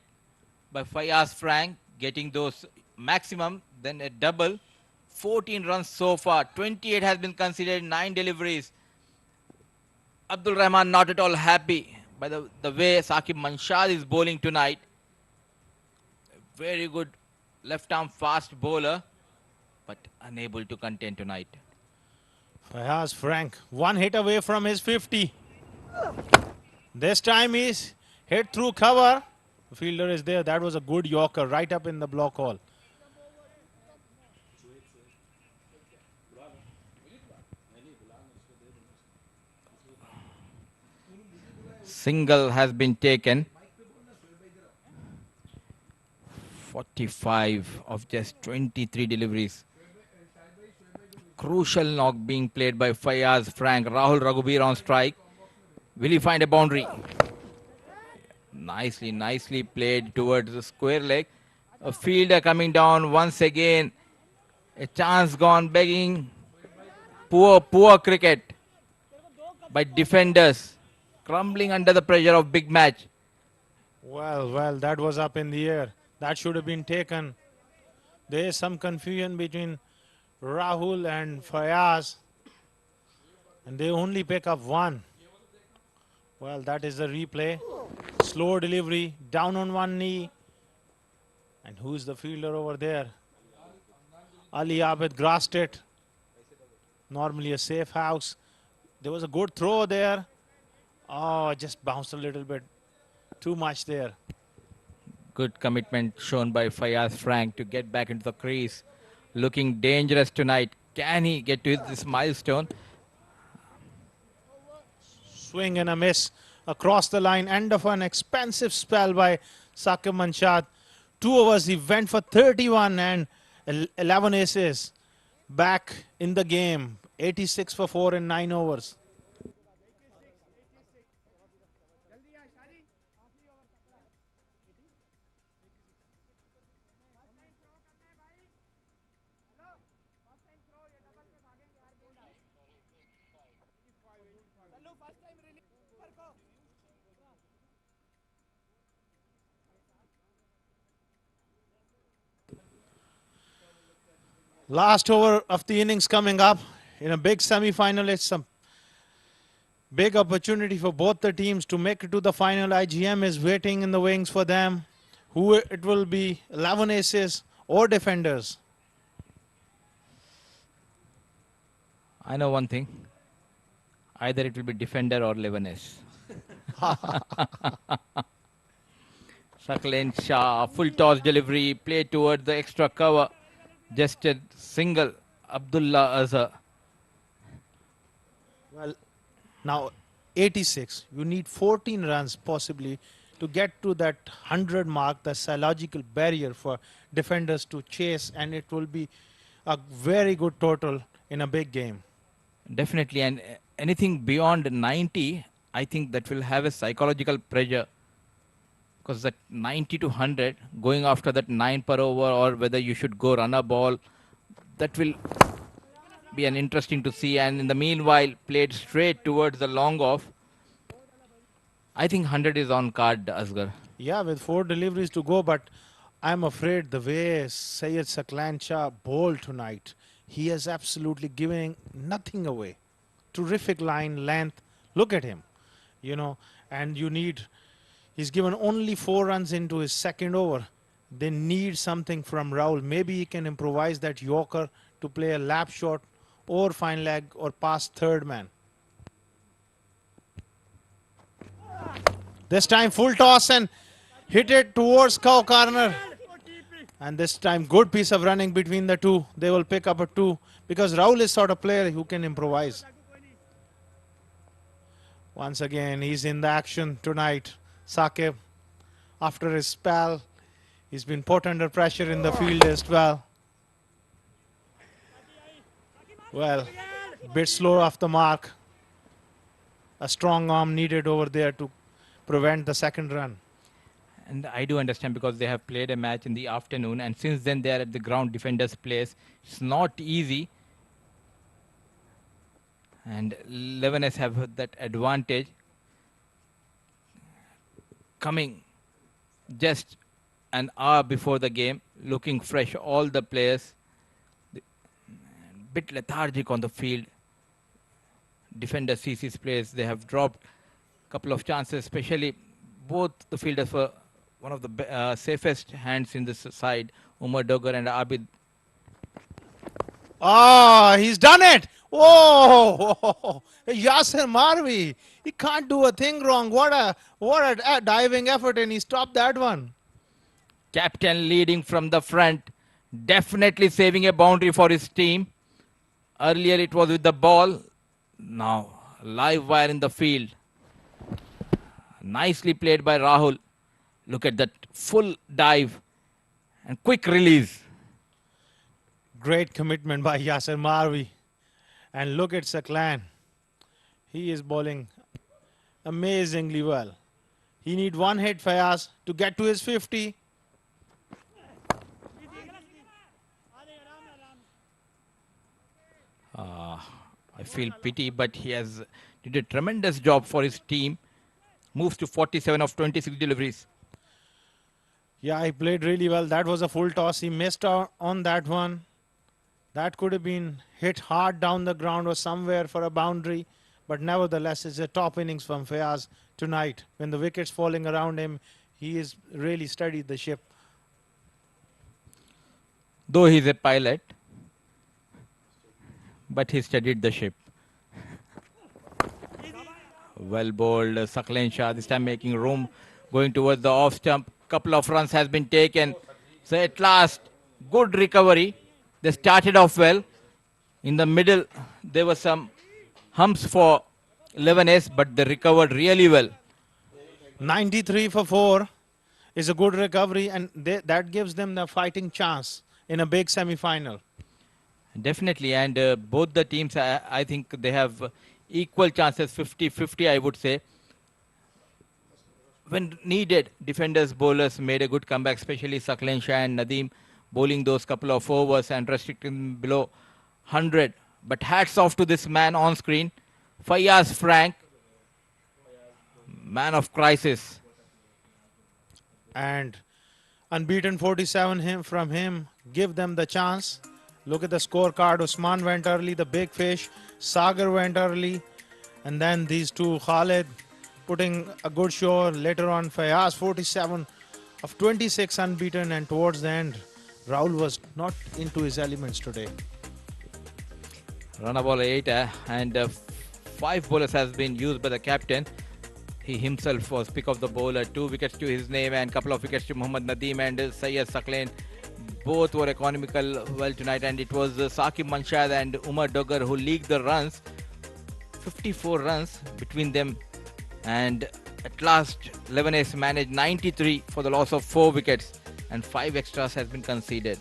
S1: by Fayaz Frank, getting those maximum, then a double. 14 runs so far, 28 has been considered, 9 deliveries. Abdul Rahman not at all happy by the way Saqib Manshad is bowling tonight. Very good left arm fast bowler, but unable to contain tonight.
S5: Fayaz Frank, one hit away from his 50. This time he's hit through cover. The fielder is there. That was a good Yorker right up in the block hole.
S1: Single has been taken. 45 of just 23 deliveries. Crucial knock being played by Fayaz Frank. Rahul Raghubir on strike. Will he find a boundary? Nicely played towards the square leg. A fielder coming down once again. A chance gone begging. Poor cricket by defenders. Crumbling under the pressure of big match.
S5: Well, that was up in the air. That should have been taken. There is some confusion between Rahul and Fayaz. And they only pick up one. Well, that is the replay. Slow delivery, down on one knee. And who's the fielder over there? Ali Abid grasped it. Normally a safe house. There was a good throw there. Oh, it just bounced a little bit. Too much there.
S1: Good commitment shown by Fayaz Frank to get back into the crease. Looking dangerous tonight. Can he get to this milestone?
S5: Swing and a miss across the line. End of an expensive spell by Saqib Manshad. 2 overs, he went for 31 and 11 aces. Back in the game. 86 for 4 in 9 overs. Last over of the innings coming up in a big semi-final. It's a big opportunity for both the teams to make it to the final. IGM is waiting in the wings for them. Who it will be, 11 aces or defenders?
S1: I know one thing. Either it will be defender or 11 ace. Sakleen Shah, full toss delivery, play towards the extra cover. Just a single. Abdullah Azhar.
S5: Well, now 86. You need 14 runs possibly to get to that 100 mark, the psychological barrier for defenders to chase, and it will be a very good total in a big game.
S1: Definitely, and anything beyond 90, I think that will have a psychological pressure. Because that 90 to 100, going after that 9 per over, or whether you should go run a ball, that will be an interesting to see. And in the meanwhile, played straight towards the long off. I think 100 is on card, Asghar.
S5: Yeah, with 4 deliveries to go, but I'm afraid the way Syed Sakleen Shah bowled tonight, he has absolutely given nothing away. Terrific line length. Look at him, and you need. He's given only 4 runs into his second over. They need something from Rahul. Maybe he can improvise that Yorker to play a lap shot or fine leg or pass third man. This time full toss and hit it towards cow corner. And this time good piece of running between the two. They will pick up a 2 because Rahul is sort of player who can improvise. Once again, he's in the action tonight. Saqib, after his spell, he's been put under pressure in the field as well. Well, bit slow off the mark. A strong arm needed over there to prevent the second run.
S1: And I do understand because they have played a match in the afternoon, and since then they are at the ground defender's place. It's not easy. And 11s have that advantage. coming just an hour before the game, looking fresh, all the players. Bit lethargic on the field. Defender CC's players, they have dropped a couple of chances, especially both the fielders were one of the safest hands in this side, Umar Dogger and Abid.
S5: Ah, he's done it. Whoa, Yasser Marvi. He can't do a thing wrong. What a diving effort, and he stopped that one.
S1: Captain leading from the front, definitely saving a boundary for his team. Earlier it was with the ball, now live wire in the field. Nicely played by Rahul. Look at that full dive and quick release.
S5: Great commitment by Yasser Marvi. And look at Saklan. He is bowling amazingly well. He need one hit, Fayaz, to get to his 50.
S1: I feel pity, but he has did a tremendous job for his team. Moves to 47 of 26 deliveries.
S5: Yeah, he played really well. That was a full toss. He missed out on that one. That could have been hit hard down the ground or somewhere for a boundary. But nevertheless, it's a top innings from Fayaz tonight. When the wicket's falling around him, he has really studied the ship.
S1: Though he's a pilot, but he studied the ship. Well bowled, Saklan Shah, this time making room, going towards the off stump. Couple of runs has been taken. So at last, good recovery. They started off well. In the middle, there were some humps for 11S, but they recovered really well.
S5: 93 for 4 is a good recovery, and that gives them the fighting chance in a big semi-final.
S1: Definitely, and both the teams, I think they have equal chances, 50-50, I would say. When needed, defenders, bowlers made a good comeback, especially Saklan Shah and Nadeem bowling those couple of overs and restricting below 100. But hats off to this man on screen, Fayaz Frank, man of crisis.
S5: And unbeaten 47 from him, give them the chance. Look at the scorecard. Usman went early, the big fish. Sagar went early. And then these two, Khalid, putting a good show. Later on, Fayaz, 47 of 26 unbeaten. And towards the end, Rahul was not into his elements today.
S1: Run ball 8 and 5 bowlers has been used by the captain. He himself was pick of the bowler. 2 wickets to his name and couple of wickets to Mohammad Nadeem and Syed Saklan. Both were economical well tonight, and it was Saqib Manshad and Umar Dogger who leaked the runs. 54 runs between them, and at last 11S managed 93 for the loss of 4 wickets, and 5 extras has been conceded.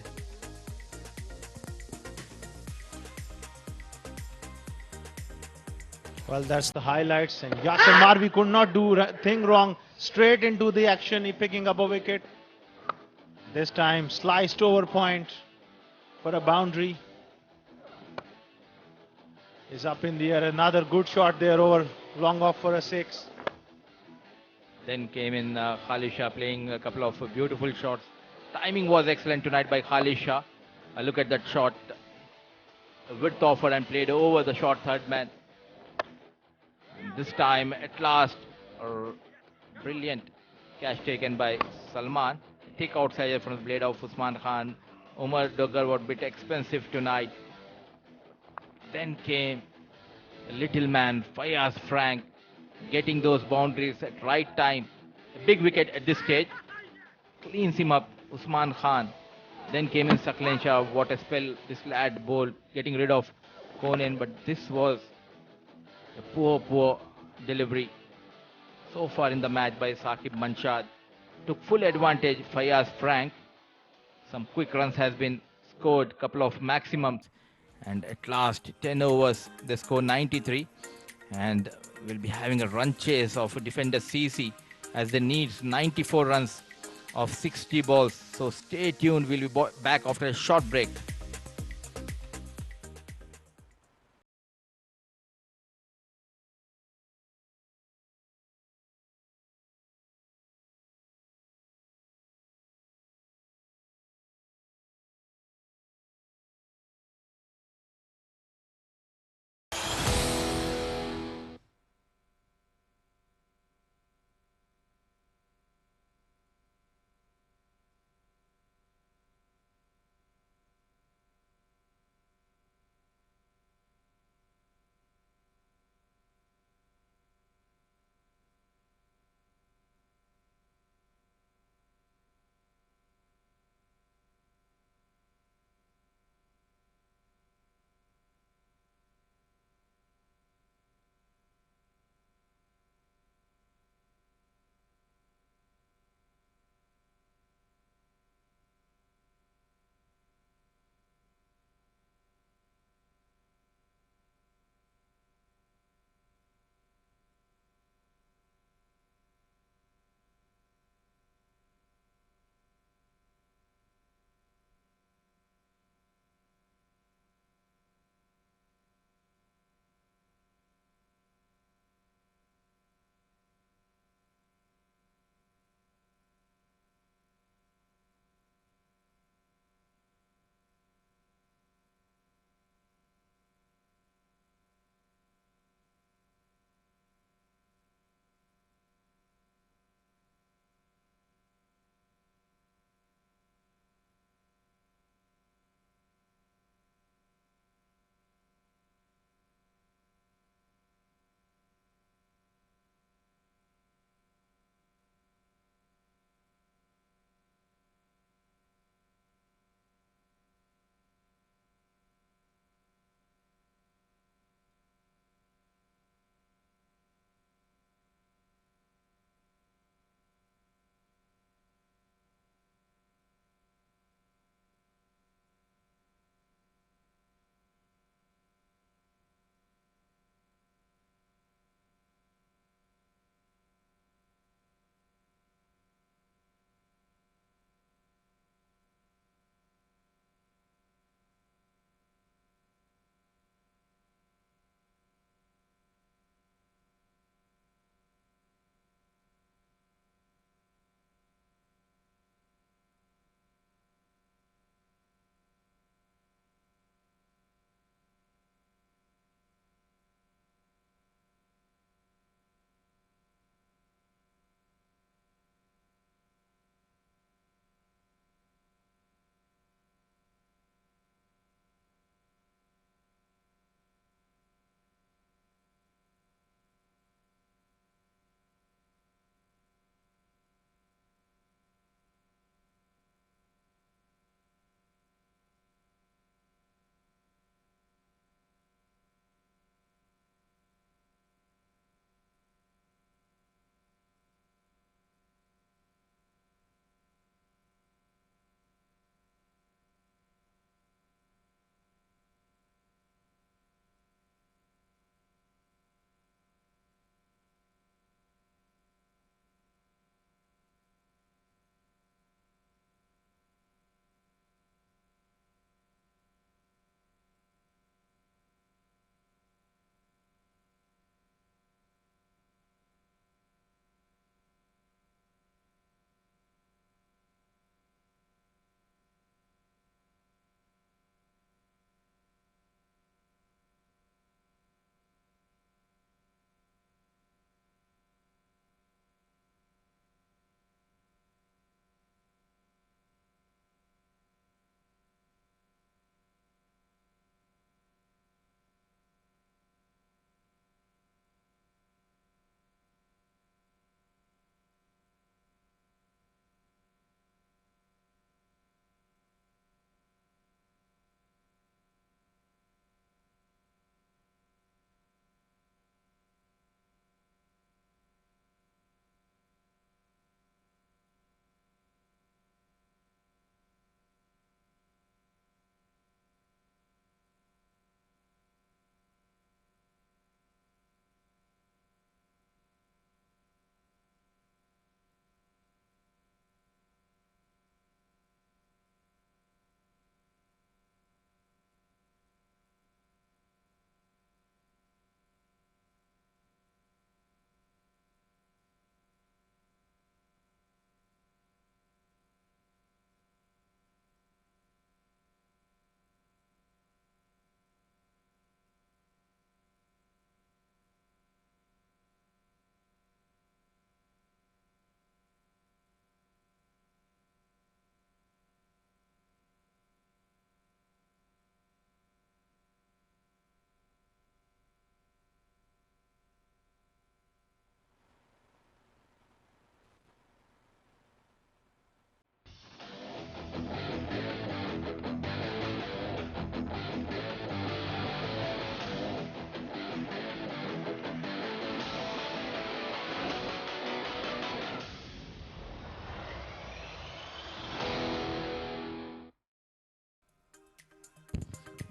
S5: Well, that's the highlights. And Yasser Marvi could not do thing wrong. Straight into the action, he picking up a wicket. This time sliced over point for a boundary. Is up in the air. Another good shot there over long off for a 6.
S1: Then came in Khalid Shah playing a couple of beautiful shots. Timing was excellent tonight by Khalid Shah. Look at that shot. A width offer and played over the short third man. This time at last, a brilliant catch taken by Salman. Thick outsider from the blade of Usman Khan. Umar Dogger was a bit expensive tonight. Then came a little man, Fayaz Frank, getting those boundaries at right time. A big wicket at this stage. Cleans him up, Usman Khan. Then came in Saklan Shah. What a spell this lad bowled, getting rid of Conan. But this was a poor delivery so far in the match by Saqib Manshad. Took full advantage, Fayaz Frank. Some quick runs has been scored, couple of maximums, and at last 10 overs they score 93, and will be having a run chase of defender CC as they need 94 runs of 60 balls. So stay tuned, we'll be back after a short break.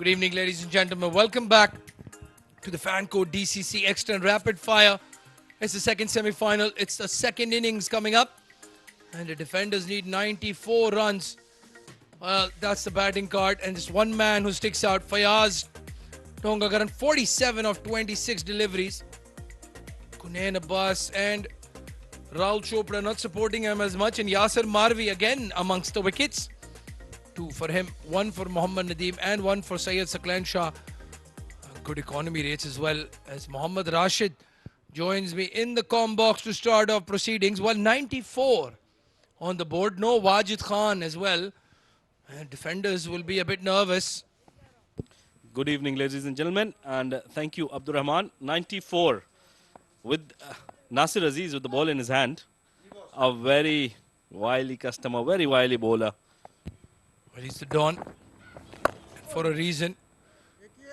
S3: Good evening, ladies and gentlemen. Welcome back to the fan code DCC X10 Rapid Fire. It's the second semi-final. It's the second innings coming up. And the defenders need 94 runs. Well, that's the batting card. And just one man who sticks out, Fayaz Tongagaran, 47 of 26 deliveries. Kunain Abbas and Rahul Chopra not supporting him as much. And Yasir Marvi again amongst the wickets. 2 for him, 1 for Mohammad Nadeem and 1 for Syed Saklan Shah. Good economy rates as well, as Mohammad Rashid joins me in the com box to start off proceedings. Well, 94 on the board. No Wajid Khan as well. And defenders will be a bit nervous.
S7: Good evening, ladies and gentlemen, and thank you, Abdur Rahman. 94 with Nasir Aziz with the ball in his hand. A very wily customer, very wily bowler.
S3: Well, he's the Don. For a reason,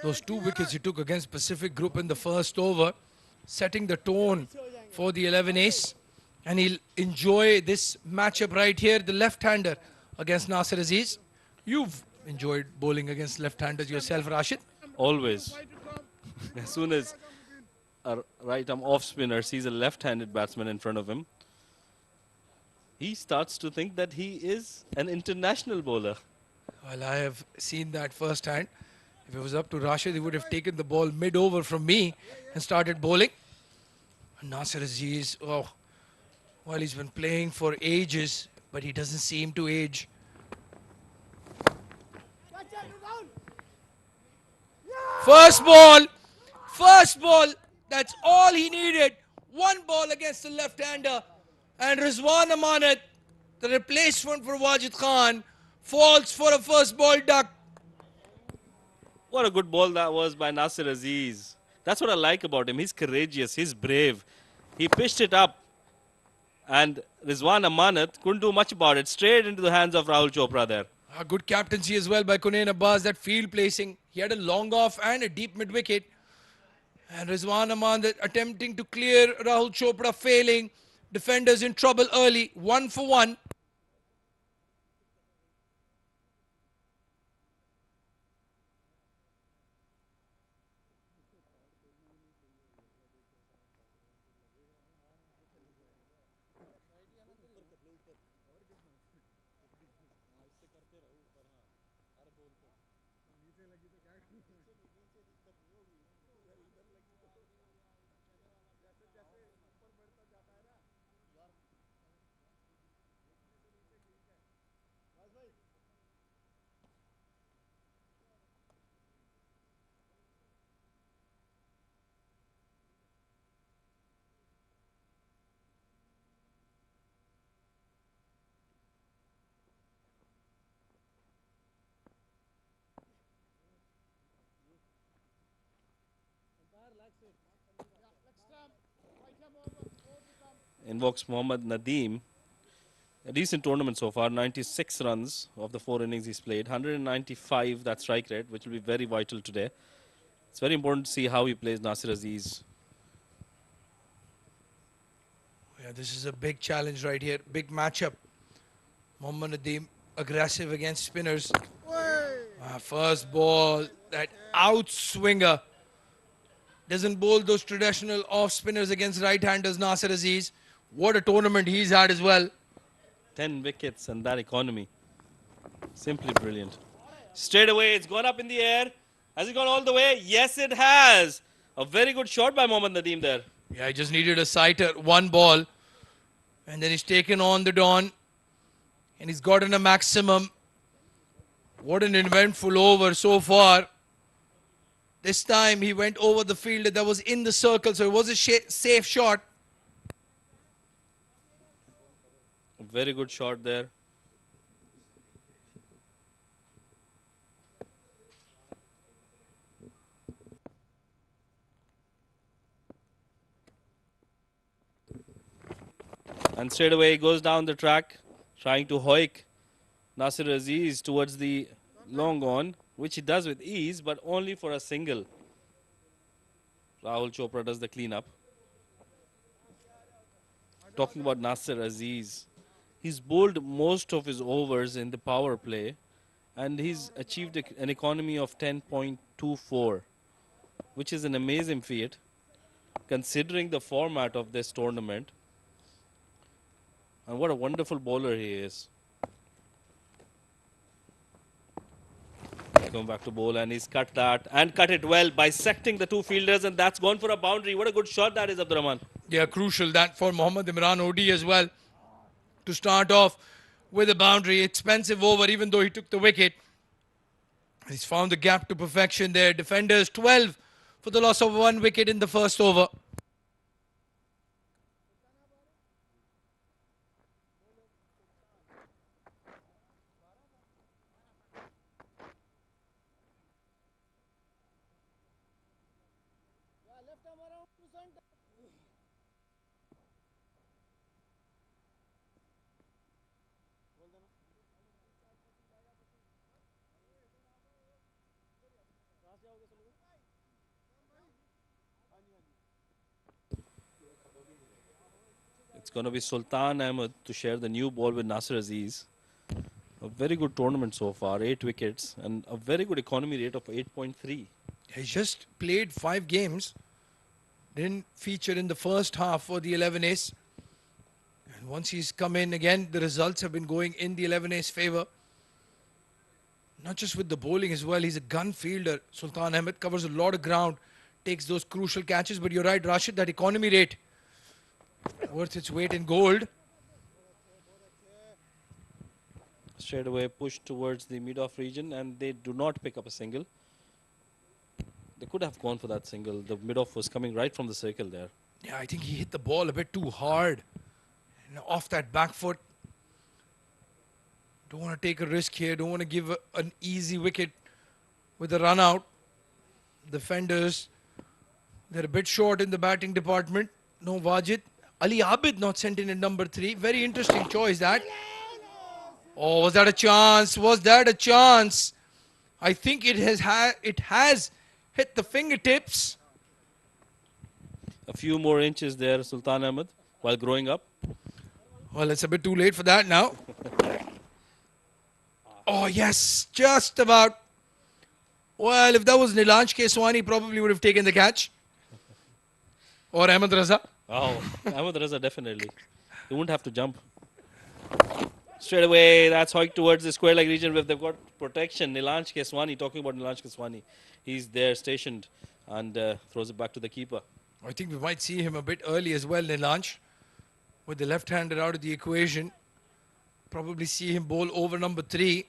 S3: those 2 wickets he took against Pacific Group in the first over, setting the tone for the 11 ace. And he'll enjoy this matchup right here, the left-hander against Nasir Aziz. You've enjoyed bowling against left-handers yourself, Rashid.
S7: Always. As soon as a right-arm off-spinner sees a left-handed batsman in front of him, he starts to think that he is an international bowler.
S3: Well, I have seen that firsthand. If it was up to Rashid, he would have taken the ball mid-over from me and started bowling. Nasir Aziz, oh, well, he's been playing for ages, but he doesn't seem to age. First ball, that's all he needed. 1 ball against the left-hander. And Rizwan Amanat, the replacement for Wajid Khan, falls for a first ball duck.
S7: What a good ball that was by Nasir Aziz. That's what I like about him. He's courageous, he's brave. He pitched it up, and Rizwan Amanat couldn't do much about it. Straight into the hands of Rahul Chopra there.
S3: A good captaincy as well by Kunain Abbas, that field placing. He had a long off and a deep mid-wicket. And Rizwan Amanat attempting to clear Rahul Chopra, failing. Defenders in trouble early, 1 for 1.
S7: Invokes Mohammad Nadeem. A decent tournament so far, 96 runs of the 4 innings he's played, 195 that strike rate, which will be very vital today. It's very important to see how he plays Nasir Aziz.
S3: Yeah, this is a big challenge right here, big matchup. Mohammad Nadeem aggressive against spinners. First ball, that outswinger. Doesn't bowl those traditional off spinners against right-handers, Nasir Aziz. What a tournament he's had as well.
S7: 10 wickets and that economy. Simply brilliant. Straight away, it's gone up in the air. Has it gone all the way? Yes, it has. A very good shot by Mohammad Nadeem there.
S3: Yeah, he just needed a sighter, 1 ball. And then he's taken on the Don. And he's gotten a maximum. What an eventful over so far. This time he went over the fielder that was in the circle, so it was a safe shot.
S7: A very good shot there. And straight away he goes down the track, trying to hoik Nasir Aziz towards the long on, which he does with ease, but only for a single. Rahul Chopra does the cleanup. Talking about Nasir Aziz, he's bowled most of his overs in the power play, and he's achieved an economy of 10.24, which is an amazing feat considering the format of this tournament. And what a wonderful bowler he is. Going back to bowl, and he's cut that and cut it well, bisecting the two fielders, and that's gone for a boundary. What a good shot that is, Abdurrahman.
S3: Yeah, crucial that for Mohammad Imran Odi as well to start off with a boundary. Expensive over, even though he took the wicket. He's found the gap to perfection there. Defenders 12 for the loss of 1 wicket in the first over.
S7: It's going to be Sultan Ahmed to share the new ball with Nasir Aziz. A very good tournament so far, 8 wickets and a very good economy rate of 8.3.
S3: He just played 5 games. Didn't feature in the first half for the 11 ace. And once he's come in again, the results have been going in the 11 ace favour. Not just with the bowling as well. He's a gun fielder. Sultan Ahmed covers a lot of ground, takes those crucial catches. But you're right, Rashid, that economy rate worth its weight in gold.
S7: Straight away pushed towards the mid-off region, and they do not pick up a single. They could have gone for that single. The mid-off was coming right from the circle there.
S3: Yeah, I think he hit the ball a bit too hard. And off that back foot. Don't want to take a risk here. Don't want to give an easy wicket with a run out. Defenders, they're a bit short in the batting department. No Wajid. Ali Abid not sent in at number 3. Very interesting choice that. Oh, was that a chance? Was that a chance? I think it has hit the fingertips.
S7: A few more inches there, Sultan Ahmed, while growing up.
S3: Well, it's a bit too late for that now. Oh, yes, just about. Well, if that was Nilansh Keswani, probably would have taken the catch. Or Ahmed Raza.
S7: Oh, Ahmed Raza definitely. He wouldn't have to jump. Straight away, that's hiked towards the square leg region where they've got protection. Nilansh Keswani, talking about Nilansh Keswani. He's there stationed and throws it back to the keeper.
S3: I think we might see him a bit early as well, Nilansh. With the left-hander out of the equation. Probably see him bowl over number 3.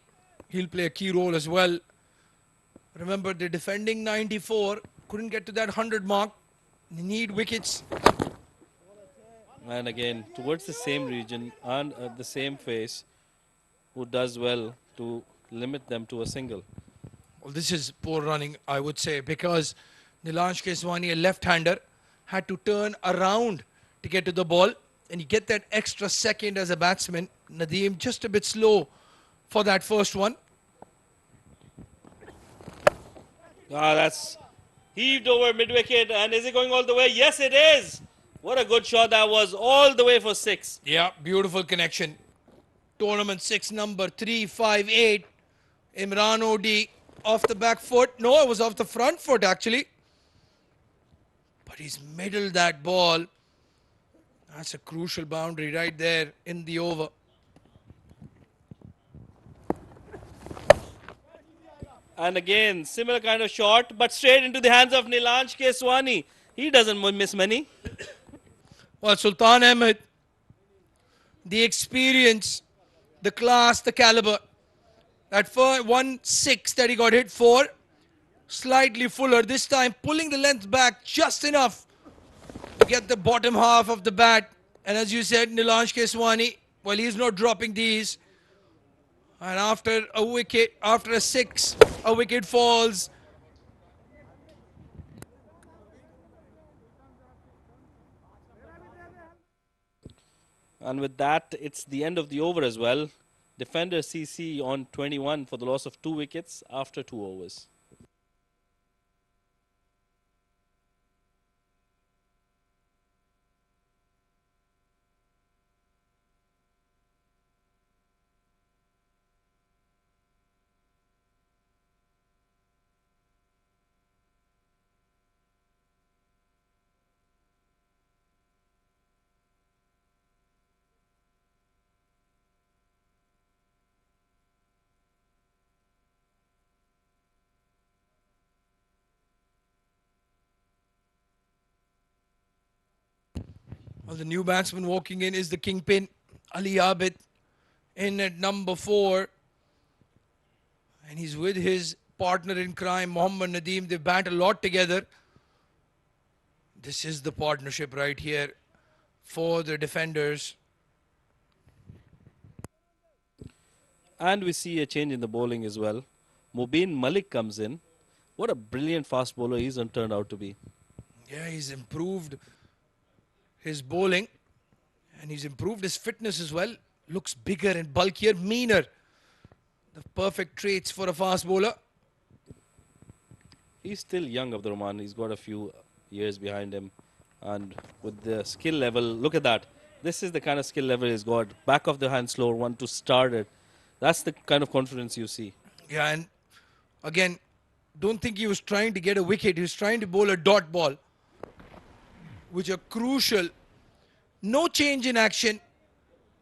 S3: He'll play a key role as well. Remember, they're defending 94. Couldn't get to that 100 mark. They need wickets.
S7: And again, towards the same region and the same face, who does well to limit them to a single.
S3: Well, this is poor running, I would say, because Nilansh Keswani, a left-hander, had to turn around to get to the ball. And you get that extra second as a batsman. Nadeem just a bit slow for that first one.
S7: Ah, that's heaved over mid-wicket. And is it going all the way? Yes, it is. What a good shot that was, all the way for 6.
S3: Yeah, beautiful connection. Tournament 6, number 358. Imran Odi off the back foot. No, it was off the front foot actually. But he's middled that ball. That's a crucial boundary right there in the over.
S7: And again, similar kind of shot, but straight into the hands of Nilansh Keswani. He doesn't miss many.
S3: Well, Sultan Ahmed, the experience, the class, the caliber. That 1-6 that he got hit for, slightly fuller. This time pulling the length back just enough to get the bottom half of the bat. And as you said, Nilansh Keswani, well, he's not dropping these. And after a wicket, after a 6, a wicket falls.
S7: And with that, it's the end of the over as well. Defender CC on 21 for the loss of 2 wickets after 2 overs.
S3: Well, the new batsman walking in is the kingpin, Ali Abid, in at number 4. And he's with his partner in crime, Mohammad Nadeem. They bat a lot together. This is the partnership right here for the defenders.
S7: And we see a change in the bowling as well. Mubin Malik comes in. What a brilliant fast bowler he's turned out to be.
S3: Yeah, he's improved his bowling and he's improved his fitness as well. Looks bigger and bulkier, meaner. The perfect traits for a fast bowler.
S7: He's still young, Abdurrahman. He's got a few years behind him. And with the skill level, look at that. This is the kind of skill level he's got. Back of the hand slower one to start it. That's the kind of confidence you see.
S3: Yeah, and again, don't think he was trying to get a wicket. He was trying to bowl a dot ball, which are crucial. No change in action.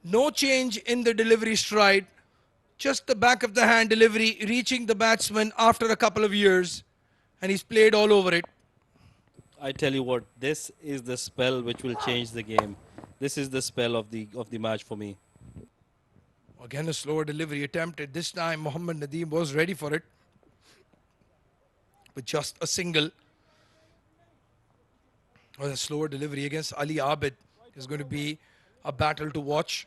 S3: No change in the delivery stride. Just the back of the hand delivery reaching the batsman after a couple of years. And he's played all over it.
S7: I tell you what, this is the spell which will change the game. This is the spell of the match for me.
S3: Again, a slower delivery attempted. This time, Mohammad Nadeem was ready for it. With just a single. Well, a slower delivery against Ali Abid is going to be a battle to watch.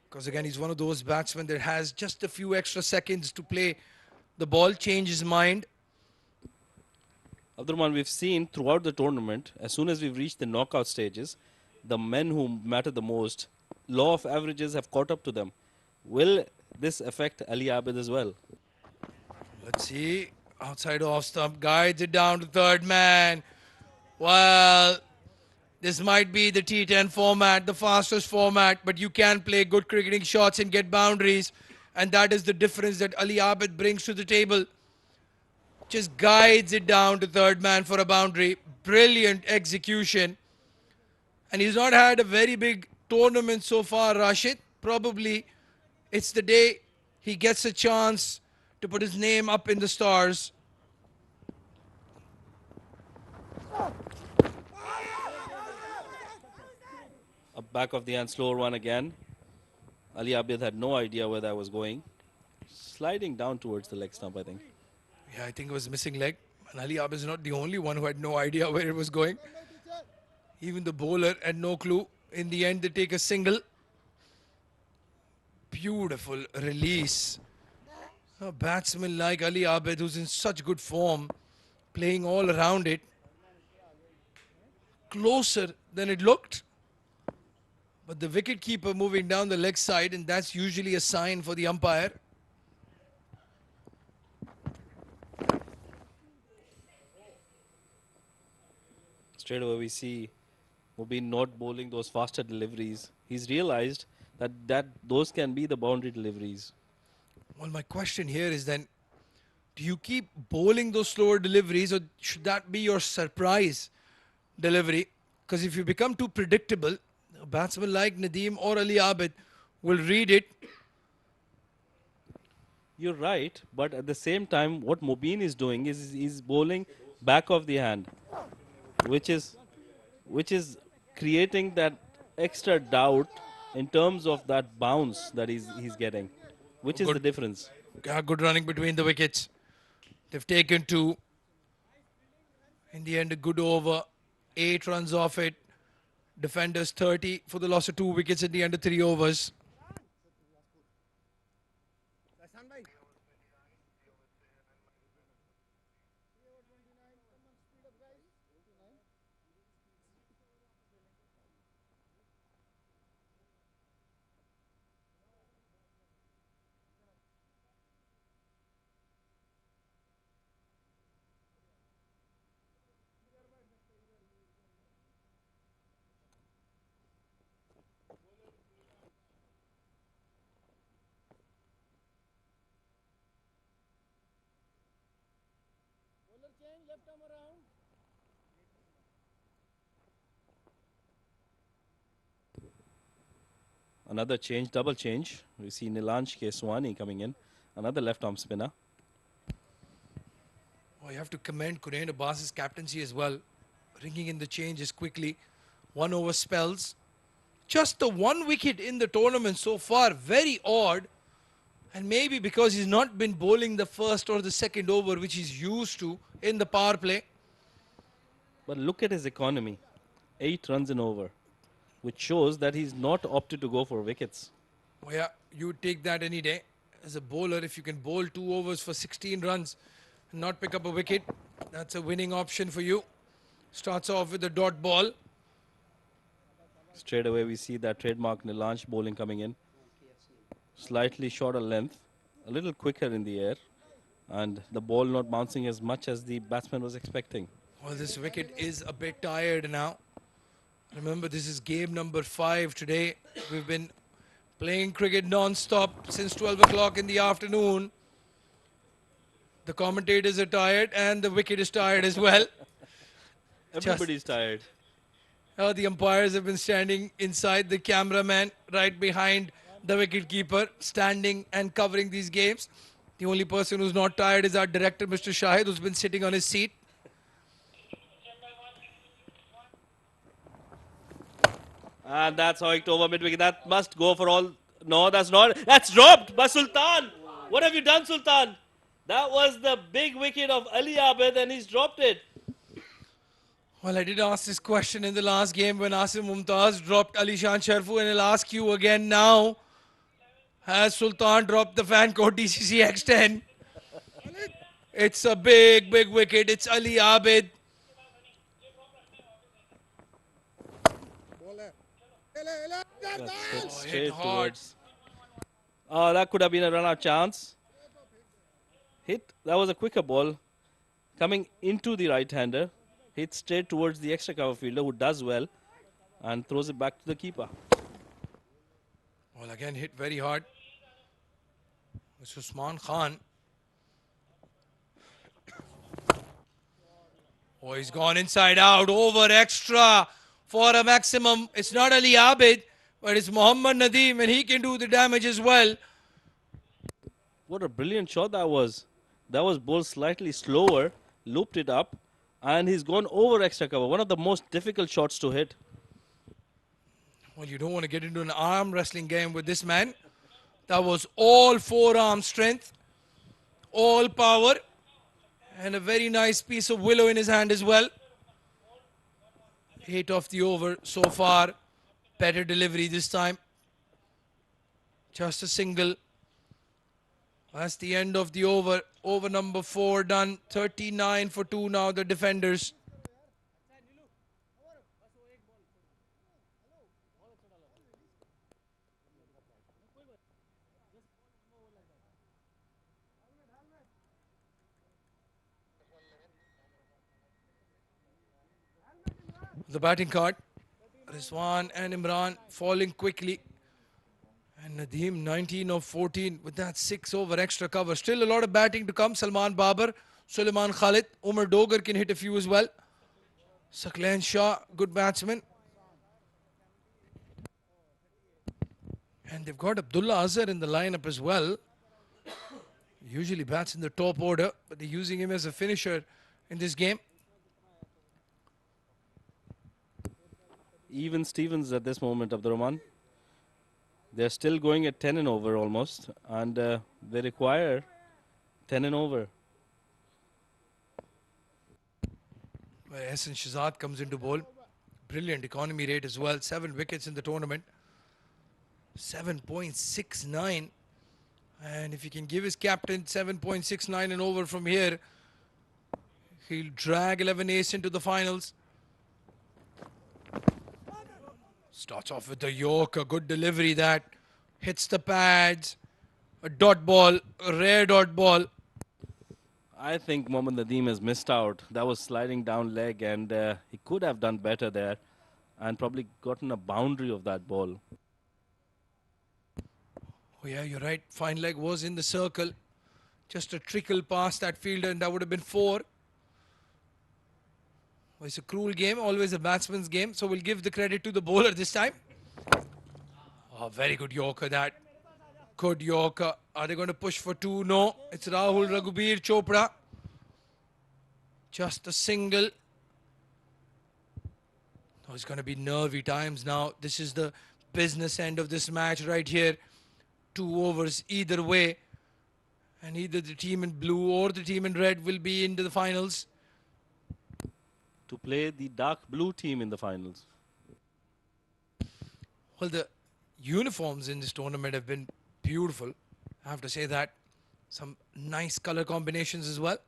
S3: Because again, he's one of those batsmen that has just a few extra seconds to play the ball, change his mind.
S7: Abdurrahman, we've seen throughout the tournament, as soon as we've reached the knockout stages, the men who matter the most, law of averages have caught up to them. Will this affect Ali Abid as well?
S3: Let's see. Outside off stump, guides it down to third man. Well, this might be the T10 format, the fastest format, but you can play good cricketing shots and get boundaries. And that is the difference that Ali Abid brings to the table. Just guides it down to third man for a boundary. Brilliant execution. And he's not had a very big tournament so far, Rashid. Probably it's the day he gets a chance to put his name up in the stars.
S7: A back of the hand slower one again. Ali Abid had no idea where that was going. Sliding down towards the leg stump, I think.
S3: Yeah, I think it was missing leg. And Ali Abid is not the only one who had no idea where it was going. Even the bowler had no clue. In the end, they take a single. Beautiful release. A batsman like Ali Abid, who's in such good form, playing all around it. Closer than it looked. But the wicketkeeper moving down the leg side, and that's usually a sign for the umpire.
S7: Straight away we see Mubin not bowling those faster deliveries. He's realized that those can be the boundary deliveries.
S3: Well, my question here is then, do you keep bowling those slower deliveries or should that be your surprise delivery? Because if you become too predictable, a batsman like Nadeem or Ali Abid will read it.
S7: You're right, but at the same time, what Mubin is doing is he's bowling back of the hand, which is creating that extra doubt in terms of that bounce that he's getting, which is the difference.
S3: Good running between the wickets. They've taken 2. In the end, a good over. 8 runs off it. Defenders 30 for the loss of 2 wickets at the end of 3 overs.
S7: Another change, double change. We see Nilansh Keswani coming in, another left arm spinner.
S3: Oh, you have to commend Qurein Abbas's captaincy as well. Ringing in the changes quickly. 1 over spells. Just the one wicket in the tournament so far. Very odd. And maybe because he's not been bowling the first or the second over, which he's used to in the power play.
S7: But look at his economy. 8 runs in over, which shows that he's not opted to go for wickets.
S3: Oh yeah, you would take that any day. As a bowler, if you can bowl 2 overs for 16 runs and not pick up a wicket, that's a winning option for you. Starts off with a dot ball.
S7: Straight away we see that trademark Nilansh bowling coming in. Slightly shorter length, a little quicker in the air, and the ball not bouncing as much as the batsman was expecting.
S3: Well, this wicket is a bit tired now. Remember, this is game number 5 today. We've been playing cricket non-stop since 12 o'clock in the afternoon. The commentators are tired and the wicket is tired as well.
S7: Everybody's tired.
S3: The umpires have been standing inside the cameraman right behind the wicketkeeper, standing and covering these games. The only person who's not tired is our director, Mr. Shahid, who's been sitting on his seat.
S7: And that's hoiked over mid-wicket. That must go for all. No, that's not. That's dropped by Sultan. What have you done, Sultan? That was the big wicket of Ali Abid and he's dropped it.
S3: Well, I did ask this question in the last game when Asim Mumtaz dropped Ali Shan Sharfu, and I'll ask you again now. Has Sultan dropped the fan code DCC X10? It's a big, big wicket. It's Ali Abid.
S7: That's hit straight
S3: hit hard.
S7: towards. Oh, that could have been a run-out chance. Hit. That was a quicker ball coming into the right-hander. Hit straight towards the extra cover fielder who does well and throws it back to the keeper.
S3: Well, again, hit very hard. It's Usman Khan. Oh, he's gone inside out, over extra for a maximum. It's not Ali Abid, but it's Mohammad Nadeem, and he can do the damage as well.
S7: What a brilliant shot that was. That was bowled slightly slower, looped it up, and he's gone over extra cover. One of the most difficult shots to hit.
S3: Well, you don't want to get into an arm wrestling game with this man. That was all forearm strength, all power, and a very nice piece of willow in his hand as well. 8 off the over so far. Better delivery this time. Just a single. That's the end of the over. Over number 4 done. 39 for 2 now, the defenders. The batting card. Rizwan and Imran falling quickly. And Nadeem 19 of 14 with that 6 over extra cover. Still a lot of batting to come. Salman Babar, Suleiman Khalid, Umar Dogar can hit a few as well. Saklan Shah, good batsman. And they've got Abdullah Azhar in the lineup as well. Usually bats in the top order, but they're using him as a finisher in this game.
S7: Even Stevens at this moment of the Rahman. They're still going at 10 and over almost, and they require 10 and over.
S3: Well, Hassan Shahzad comes into bowl. Brilliant economy rate as well. 7 wickets in the tournament. 7.69. And if he can give his captain 7.69 and over from here, he'll drag 11 ace into the finals. Starts off with the Yorker, good delivery that hits the pads. A dot ball, a rare dot ball.
S7: I think Mohammad Nadeem has missed out. That was sliding down leg, and he could have done better there and probably gotten a boundary of that ball.
S3: Oh yeah, you're right. Fine leg was in the circle. Just a trickle past that fielder, and that would have been 4. Well, it's a cruel game, always a batsman's game. So we'll give the credit to the bowler this time. Oh, very good Yorker that. Good Yorker. Are they going to push for 2? No. It's Rahul Raghubir Chopra. Just a single. Oh, it's going to be nervy times now. This is the business end of this match right here. 2 overs either way. And either the team in blue or the team in red will be into the finals.
S7: To play the dark blue team in the finals.
S3: Well, the uniforms in this tournament have been beautiful. I have to say that. Some nice color combinations as well.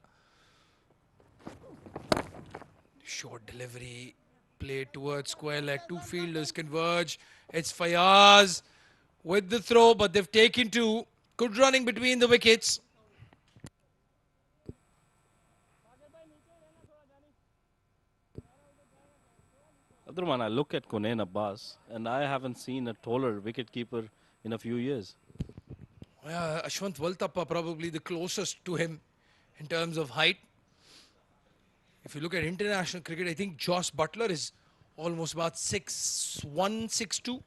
S3: Short delivery, play towards square leg. 2 fielders converge. It's Fayaz with the throw, but they've taken 2. Good running between the wickets.
S7: Abdurrahman, I look at Kunain Abbas, and I haven't seen a taller wicketkeeper in a few years.
S3: Ashwant Valtappa probably the closest to him in terms of height. If you look at international cricket, I think Josh Butler is almost about 6'1", 6'2".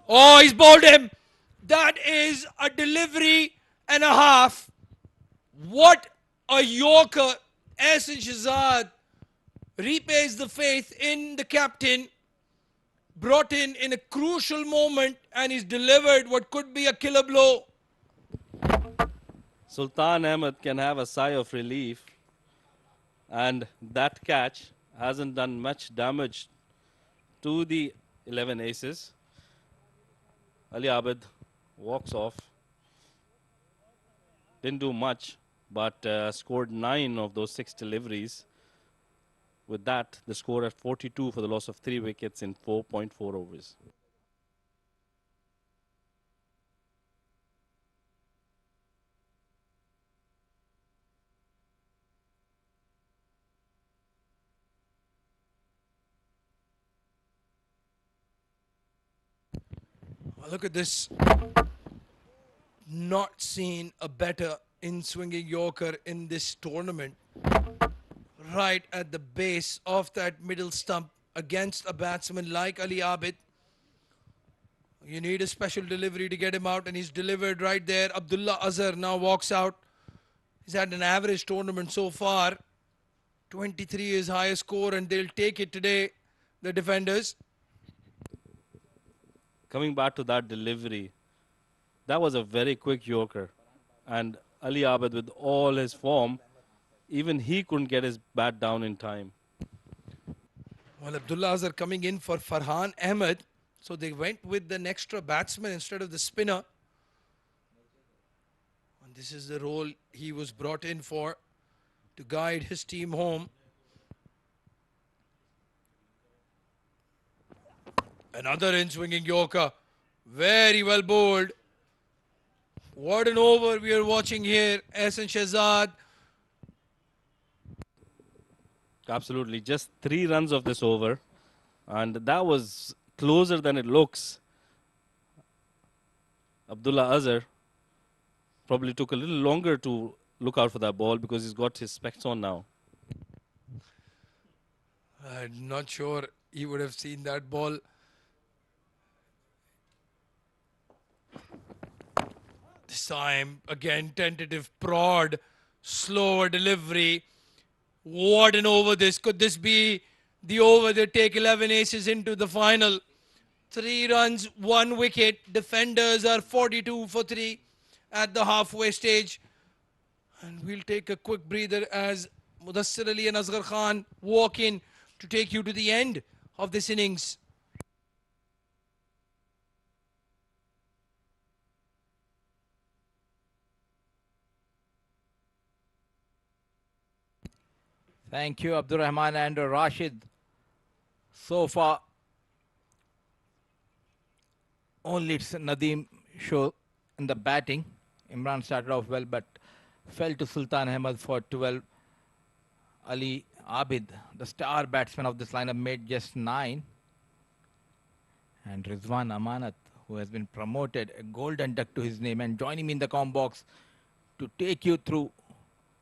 S3: Oh, he's bowled him. That is a delivery and a half. What a Yorker. Ehsan Shahzad repays the faith in the captain. Brought in a crucial moment, and he's delivered what could be a killer blow.
S7: Sultan Ahmed can have a sigh of relief, and that catch hasn't done much damage to the 11 aces. Ali Abid walks off. Didn't do much, but scored 9 of those 6 deliveries. With that, the score at 42 for the loss of 3 wickets in 4.4 overs.
S3: Look at this. Not seen a better in-swinging Yorker in this tournament. Right at the base of that middle stump against a batsman like Ali Abid. You need a special delivery to get him out, and he's delivered right there. Abdullah Azhar now walks out. He's had an average tournament so far. 23 is highest score, and they'll take it today, the defenders.
S7: Coming back to that delivery, that was a very quick Yorker. And Ali Abid, with all his form, even he couldn't get his bat down in time.
S3: Well, Abdullah Azhar coming in for Farhan Ahmed. So they went with an extra batsman instead of the spinner. And this is the role he was brought in for, to guide his team home. Another in-swinging Yorker. Very well bowled. What an over we are watching here. Ehsan Shahzad.
S7: Absolutely. Just 3 runs of this over. And that was closer than it looks. Abdullah Azhar probably took a little longer to look out for that ball because he's got his specs on now.
S3: I'm not sure he would have seen that ball. This time, again, tentative prod, slower delivery. What an over this. Could this be the over that take 11 aces into the final? 3 runs, 1 wicket. Defenders are 42 for 3 at the halfway stage. And we'll take a quick breather as Mudassir Ali and Asghar Khan walk in to take you to the end of this innings.
S1: Thank you, Abdurrahman and Rashid. So far, only it's Nadeem show in the batting. Imran started off well, but fell to Sultan Ahmed for 12. Ali Abid, the star batsman of this lineup, made just 9. And Rizwan Amanat, who has been promoted, a golden duck to his name, and joining me in the com box to take you through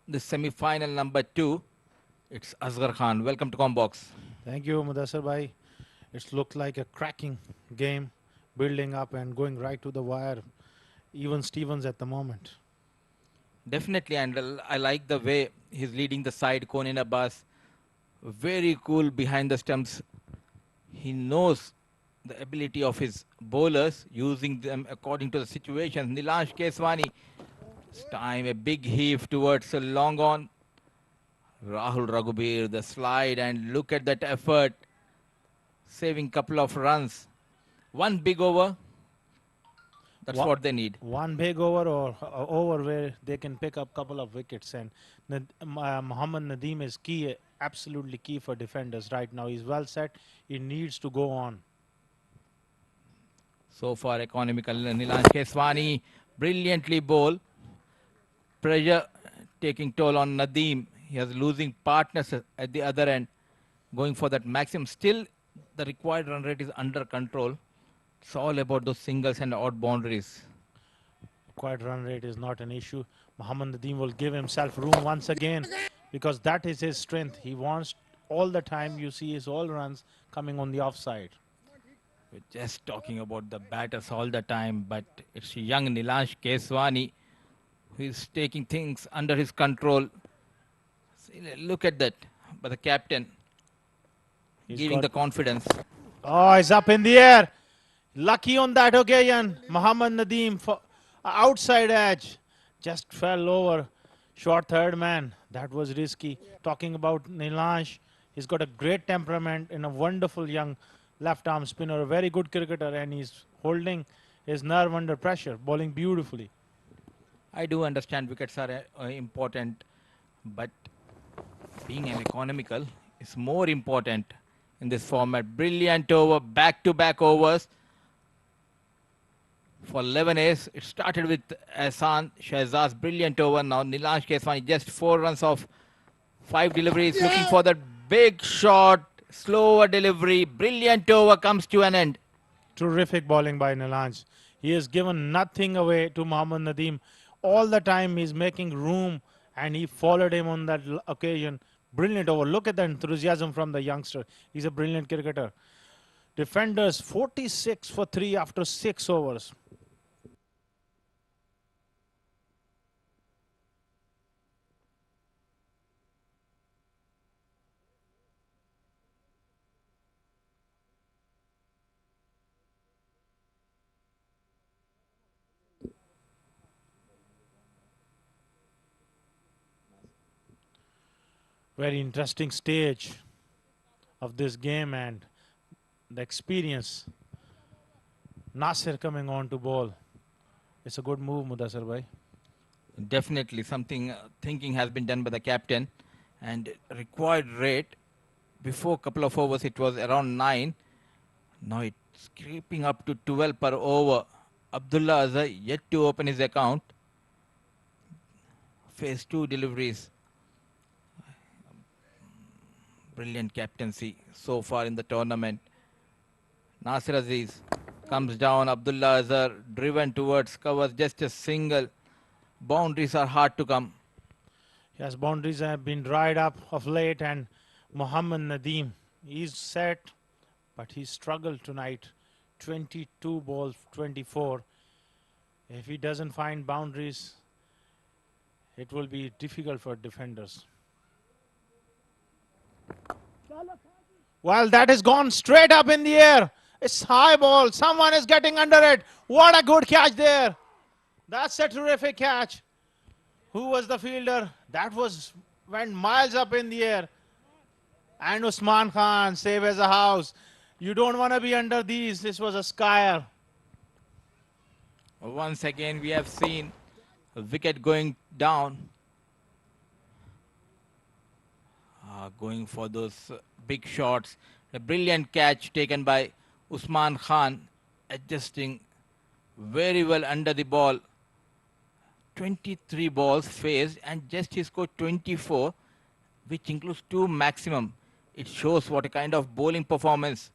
S1: the semi-final number 2. It's Asghar Khan. Welcome to Combox.
S5: Thank you, Mudassir bhai. It's looked like a cracking game, building up and going right to the wire. Even Stevens at the moment.
S1: Definitely, and I like the way he's leading the side. Konin Abbas, very cool behind the stumps. He knows the ability of his bowlers, using them according to the situation. Nilansh Keswani, this time a big heave towards a long on. Rahul Raghubir, the slide, and look at that effort, saving couple of runs. One big over, that's
S5: Wha-
S1: what they need.
S5: One big over or over where they can pick up couple of wickets, and Mohammad Nadeem is key, absolutely key for defenders right now. He's well set. He needs to go on.
S1: So far, economical Nilansh Keswani, brilliantly bowled. Pressure taking toll on Nadeem. He is losing partners at the other end, going for that maximum. Still, the required run rate is under control. It's all about those singles and odd boundaries.
S5: Quiet run rate is not an issue. Mohammad Nadeem will give himself room once again because that is his strength. He wants all the time, you see his all runs coming on the offside.
S1: We're just talking about the batters all the time, but it's young Nilansh Keswani who is taking things under his control. See, look at that, but the captain
S5: He's
S1: giving
S5: got-
S1: the confidence.
S5: Oh, he's up in the air. Lucky on that occasion. Mohammad Nadeem for outside edge. Just fell over. Short third man. That was risky. Talking about Nilansh, he's got a great temperament and a wonderful young left arm spinner, a very good cricketer, and he's holding his nerve under pressure, bowling beautifully.
S1: I do understand wickets are important, but being an economical is more important in this format. Brilliant over, back-to-back overs for 11 A's. It started with Ahsan Shahzad's brilliant over. Now Nilansh Keswani just 4 runs off 5 deliveries, looking for that big shot, slower delivery. Brilliant over comes to an end.
S5: Terrific bowling by Nilansh. He has given nothing away to Mohammad Nadeem. All the time he's making room, and he followed him on that occasion. Brilliant over. Look at the enthusiasm from the youngster. He's a brilliant cricketer. Defenders 46 for 3 after 6 overs. Very interesting stage of this game and the experience. Nasir coming on to bowl. It's a good move, Mudassir bhai.
S1: Definitely something thinking has been done by the captain, and required rate before a couple of overs it was around 9. Now it's creeping up to 12 per over. Abdullah Azhar yet to open his account. Phase 2 deliveries. Brilliant captaincy so far in the tournament. Nasir Aziz comes down. Abdullah Azhar driven towards covers, just a single. Boundaries are hard to come.
S5: Yes, boundaries have been dried up of late, and Mohammad Nadeem, he's set, but he struggled tonight. 22 balls, 24. If he doesn't find boundaries, it will be difficult for defenders. Well, that has gone straight up in the air. It's high ball. Someone is getting under it. What a good catch there. That's a terrific catch. Who was the fielder? That went miles up in the air. And Usman Khan, safe as a house. You don't want to be under these. This was a skyer.
S1: Once again, we have seen a wicket going down. Going for those big shots. A brilliant catch taken by Usman Khan, adjusting very well under the ball. 23 balls faced, and just he scored 24, which includes 2 maximum. It shows what a kind of bowling performance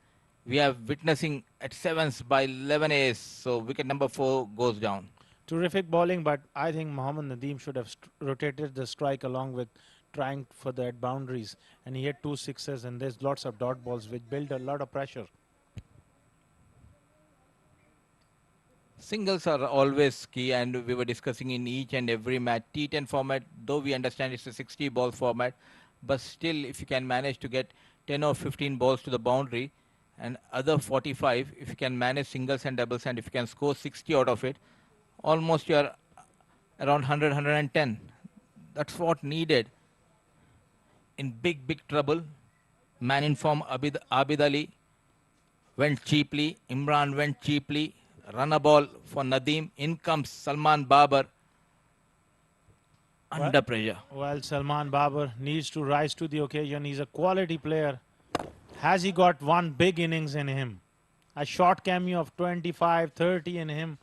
S1: we are witnessing at 7s by 11 A's. So wicket number 4 goes down.
S5: Terrific bowling, but I think Mohammad Nadeem should have rotated the strike along with trying for that boundaries. And he had 2 sixes, and there's lots of dot balls which build a lot of pressure.
S1: Singles are always key, and we were discussing in each and every match. T10 format, though we understand it's a 60 ball format, but still if you can manage to get 10 or 15 balls to the boundary and other 45, if you can manage singles and doubles and if you can score 60 out of it, almost you are around 100, 110. That's what needed. In big trouble, man in form Abid Ali went cheaply, Imran went cheaply, run a ball for Nadeem, in comes Salman Babar under pressure.
S5: Well, Salman Babar needs to rise to the occasion. He's a quality player. Has he got one big innings in him? A short cameo of 25, 30 in him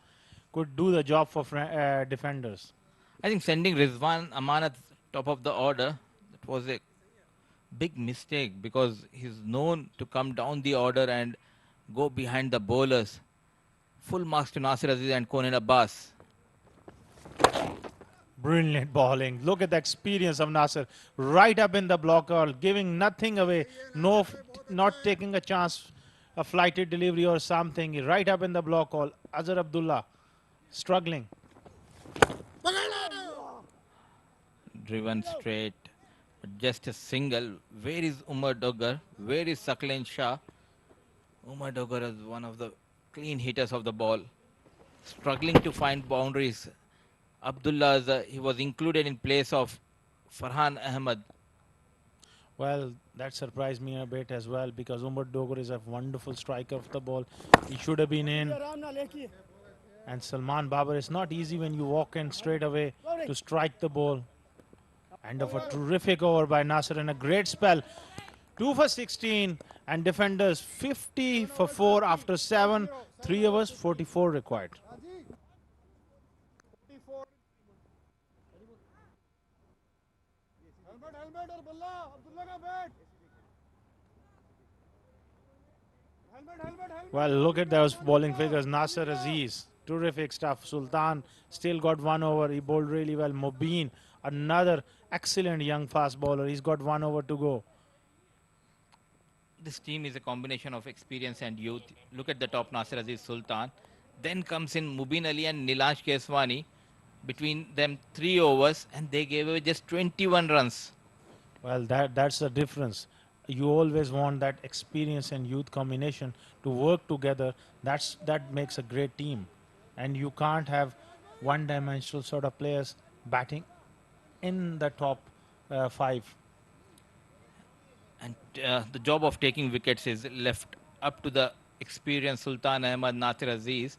S5: could do the job for defenders.
S1: I think sending Rizwan Amanat top of the order, that was a big mistake because he's known to come down the order and go behind the bowlers. Full marks to Nasir Aziz and Conan Abbas.
S5: Brilliant bowling. Look at the experience of Nasir. Right up in the blocker, giving nothing away. Not taking a chance, a flighted delivery or something. Right up in the block all. Azhar Abdullah struggling.
S1: Driven straight. Just a single. Where is Umar Doggar? Where is Sakleen Shah? Umar Doggar is one of the clean hitters of the ball. Struggling to find boundaries. Abdullah, he was included in place of Farhan Ahmed.
S5: Well, that surprised me a bit as well because Umar Doggar is a wonderful striker of the ball. He should have been in. And Salman Babar, it's not easy when you walk in straight away to strike the ball. End of a terrific over by Nasir and a great spell. 2 for 16 and defenders 50 for 4 after 7. 3 overs, 44 required. Well, look at those bowling figures. Nasir Aziz, terrific stuff. Sultan still got 1 over. He bowled really well. Mobeen, another excellent young fast bowler. He's got 1 over to go.
S1: This team is a combination of experience and youth. Look at the top, Nasir Aziz, Sultan. Then comes in Mubin Ali and Nilansh Keswani. Between them 3 overs and they gave away just 21 runs.
S5: Well, that's the difference. You always want that experience and youth combination to work together. That makes a great team. And you can't have one-dimensional sort of players batting in the top 5.
S1: And the job of taking wickets is left up to the experienced Sultan Ahmed, Nasir Aziz.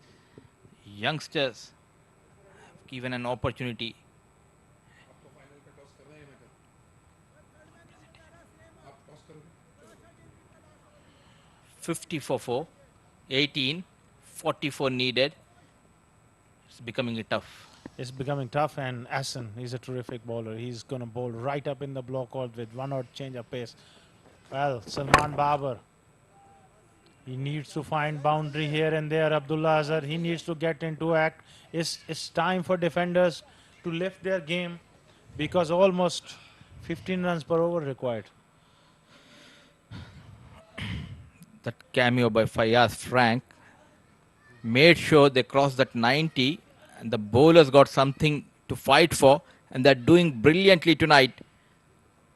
S1: Youngsters have given an opportunity. $50 for 4, 18, 44 needed. It's becoming tough.
S5: It's becoming tough, and Hassan, he's a terrific bowler. He's going to bowl right up in the block out with 1 odd change of pace. Well, Salman Babar, he needs to find boundary here and there. Abdullah Azhar, he needs to get into act. It's time for defenders to lift their game because almost 15 runs per over required.
S1: That cameo by Fayaz Frank made sure they crossed that 90 and the bowlers got something to fight for, and they're doing brilliantly tonight.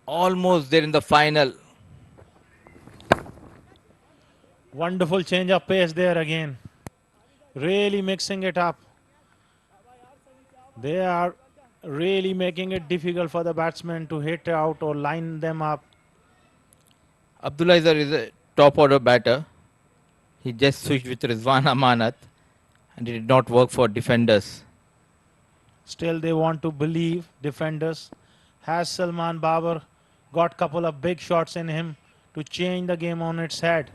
S1: Almost there in the final.
S5: Wonderful change of pace there again. Really mixing it up. They are really making it difficult for the batsmen to hit out or line them up.
S1: Abdullah Azhar is a top order batter. He just switched with Rizwan Amanat and it did not work for defenders.
S5: Still they want to believe, defenders. Has Salman Babar got couple of big shots in him to change the game on its head?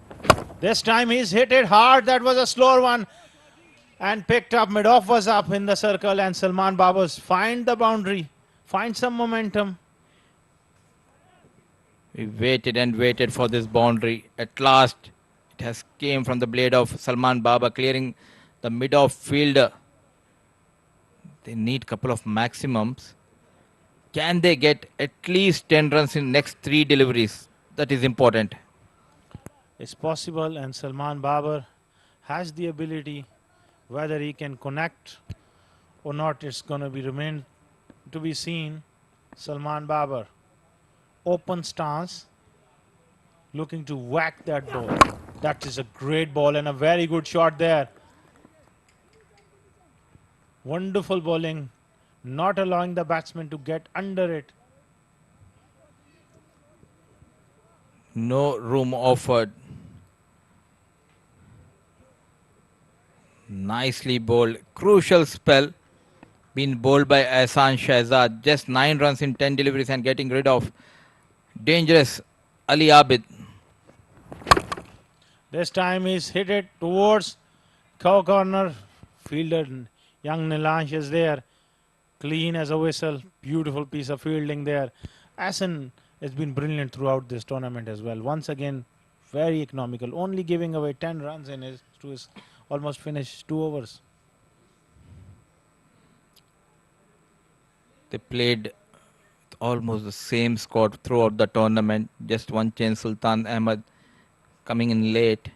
S5: This time he's hit it hard. That was a slower one and picked up. Mid-off was up in the circle and Salman Babar's find the boundary, find some momentum.
S1: We waited and waited for this boundary. At last, it has came from the blade of Salman Babar, clearing the mid-off fielder. They need couple of maximums. Can they get at least 10 runs in next 3 deliveries? That is important.
S5: It's possible, and Salman Babar has the ability. Whether he can connect or not, it's going to be remain to be seen. Salman Babar, open stance, looking to whack that ball. That is a great ball and a very good shot there. Wonderful bowling, not allowing the batsman to get under it.
S1: No room offered. Nicely bowled. Crucial spell been bowled by Ahsan Shahzad. Just 9 runs in 10 deliveries and getting rid of dangerous Ali Abid.
S5: This time he's hit it towards cow corner. Fielder young Nilansh is there. Clean as a whistle. Beautiful piece of fielding there. Ahsan has been brilliant throughout this tournament as well. Once again, very economical. Only giving away 10 runs in his almost finished 2 overs.
S1: They played almost the same squad throughout the tournament. Just one change, Sultan Ahmed coming in late.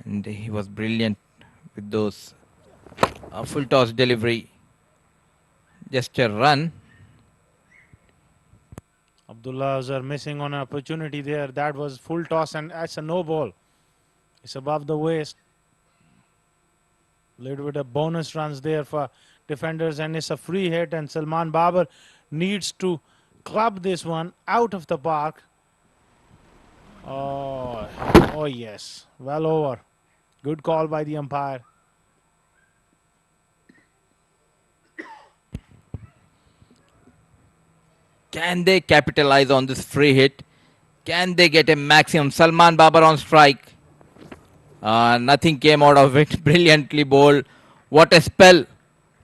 S1: And he was brilliant with those full toss delivery. Just a run.
S5: Abdullah Azhar missing on an opportunity there. That was full toss and that's a no ball. It's above the waist. Little bit of bonus runs there for defenders and it's a free hit and Salman Babar needs to club this one out of the park. Oh yes, well over. Good call by the umpire.
S1: Can they capitalize on this free hit? Can they get a maximum? Salman Babar on strike. Nothing came out of it. Brilliantly bowled. What a spell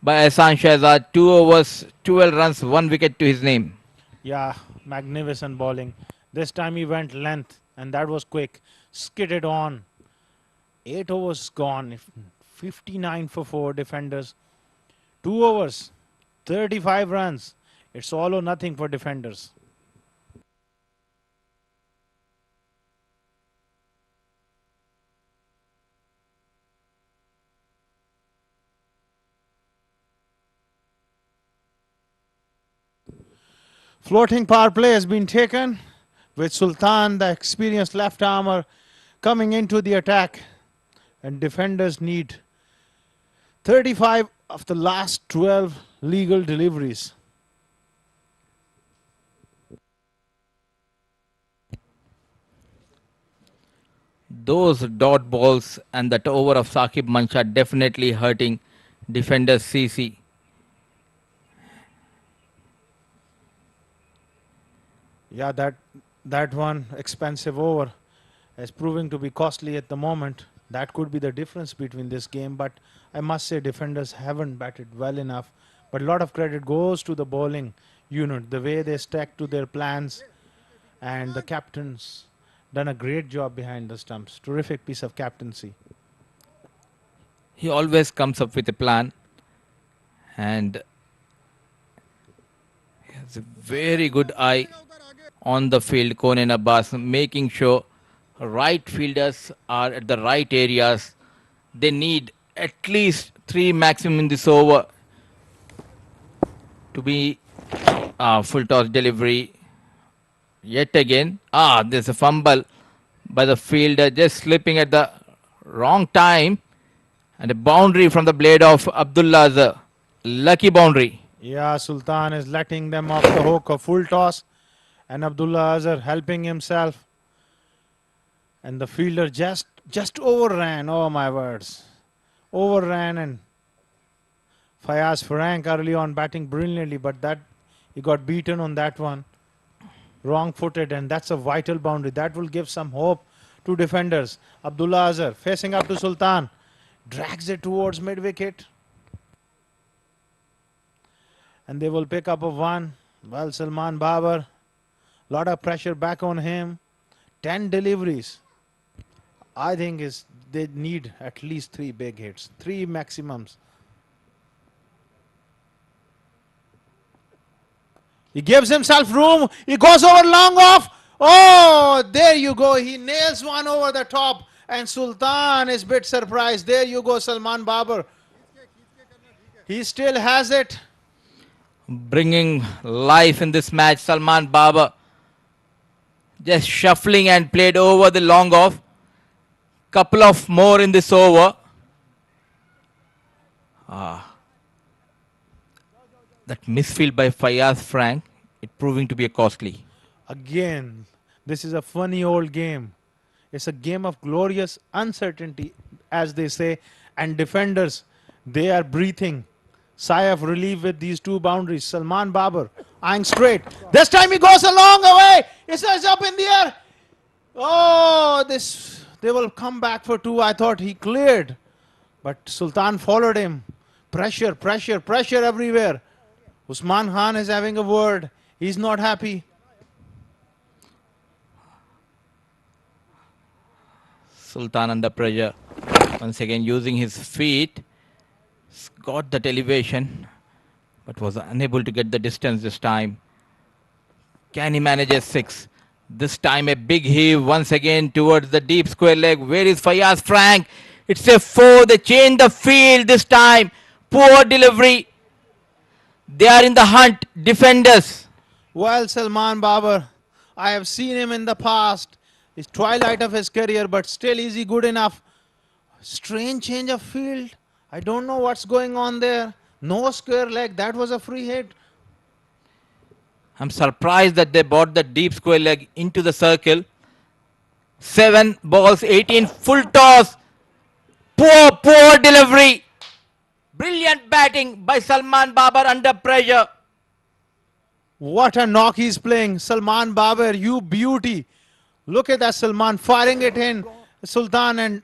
S1: by Ahsan Shahzad. 2 overs, 12 runs, 1 wicket to his name.
S5: Yeah, magnificent bowling. This time he went length and that was quick. Skidded on. 8 overs gone. 59 for 4 defenders. 2 overs, 35 runs. It's all or nothing for defenders. Floating power play has been taken with Sultan, the experienced left armer, coming into the attack. And defenders need 35 of the last 12 legal deliveries.
S1: Those dot balls and that over of Saqib Mancha definitely hurting defenders CC.
S5: Yeah, that one expensive over is proving to be costly at the moment. That could be the difference between this game, but I must say defenders haven't batted well enough. But a lot of credit goes to the bowling unit, the way they stuck to their plans, and the captains done a great job behind the stumps. Terrific piece of captaincy.
S1: He always comes up with a plan and he has a very good eye on the field, Conan Abbas, making sure right fielders are at the right areas. They need at least 3 maximum in this over to be full toss delivery. Yet again, there's a fumble by the fielder, just slipping at the wrong time, and a boundary from the blade of Abdullah Azhar. Lucky boundary.
S5: Yeah, Sultan is letting them off the hook. A full toss, and Abdullah Azhar helping himself. And the fielder just overran. Oh my words, overran, and Fayaz Farang early on batting brilliantly, but that he got beaten on that one. Wrong-footed, and that's a vital boundary. That will give some hope to defenders. Abdullah Azhar facing up to Sultan, drags it towards mid-wicket, and they will pick up a 1. Well, Salman Babar, lot of pressure back on him. 10 deliveries. I think they need at least 3 big hits, 3 maximums. He gives himself room. He goes over long off. Oh, there you go. He nails one over the top. And Sultan is a bit surprised. There you go, Salman Babar. He still has it.
S1: Bringing life in this match, Salman Babar just shuffling and played over the long off. Couple of more in this over. That misfield by Fayaz Frank, it proving to be a costly.
S5: Again, this is a funny old game. It's a game of glorious uncertainty, as they say, and defenders, they are breathing sigh of relief with these two boundaries. Salman Babar eyeing straight. This time he goes a long way. It's up in the air. Oh, this they will come back for two. I thought he cleared, but Sultan followed him. Pressure, pressure, pressure everywhere. Usman Khan is having a word. He's not happy.
S1: Sultan under pressure. Once again using his feet. Got that elevation, but was unable to get the distance this time. Can he manage a 6? This time a big heave once again towards the deep square leg. Where is Fayaz Frank? It's a 4. They change the field this time. Poor delivery. They are in the hunt. Defenders.
S5: Well, Salman Babar, I have seen him in the past. It's twilight of his career, but still is he good enough? Strange change of field. I don't know what's going on there. No square leg. That was a free hit.
S1: I'm surprised that they brought the deep square leg into the circle. 7 balls, 18, full toss. Poor delivery. Brilliant batting by Salman Babar under pressure.
S5: What a knock he's playing. Salman Babar, you beauty. Look at that Salman firing it in. Sultan and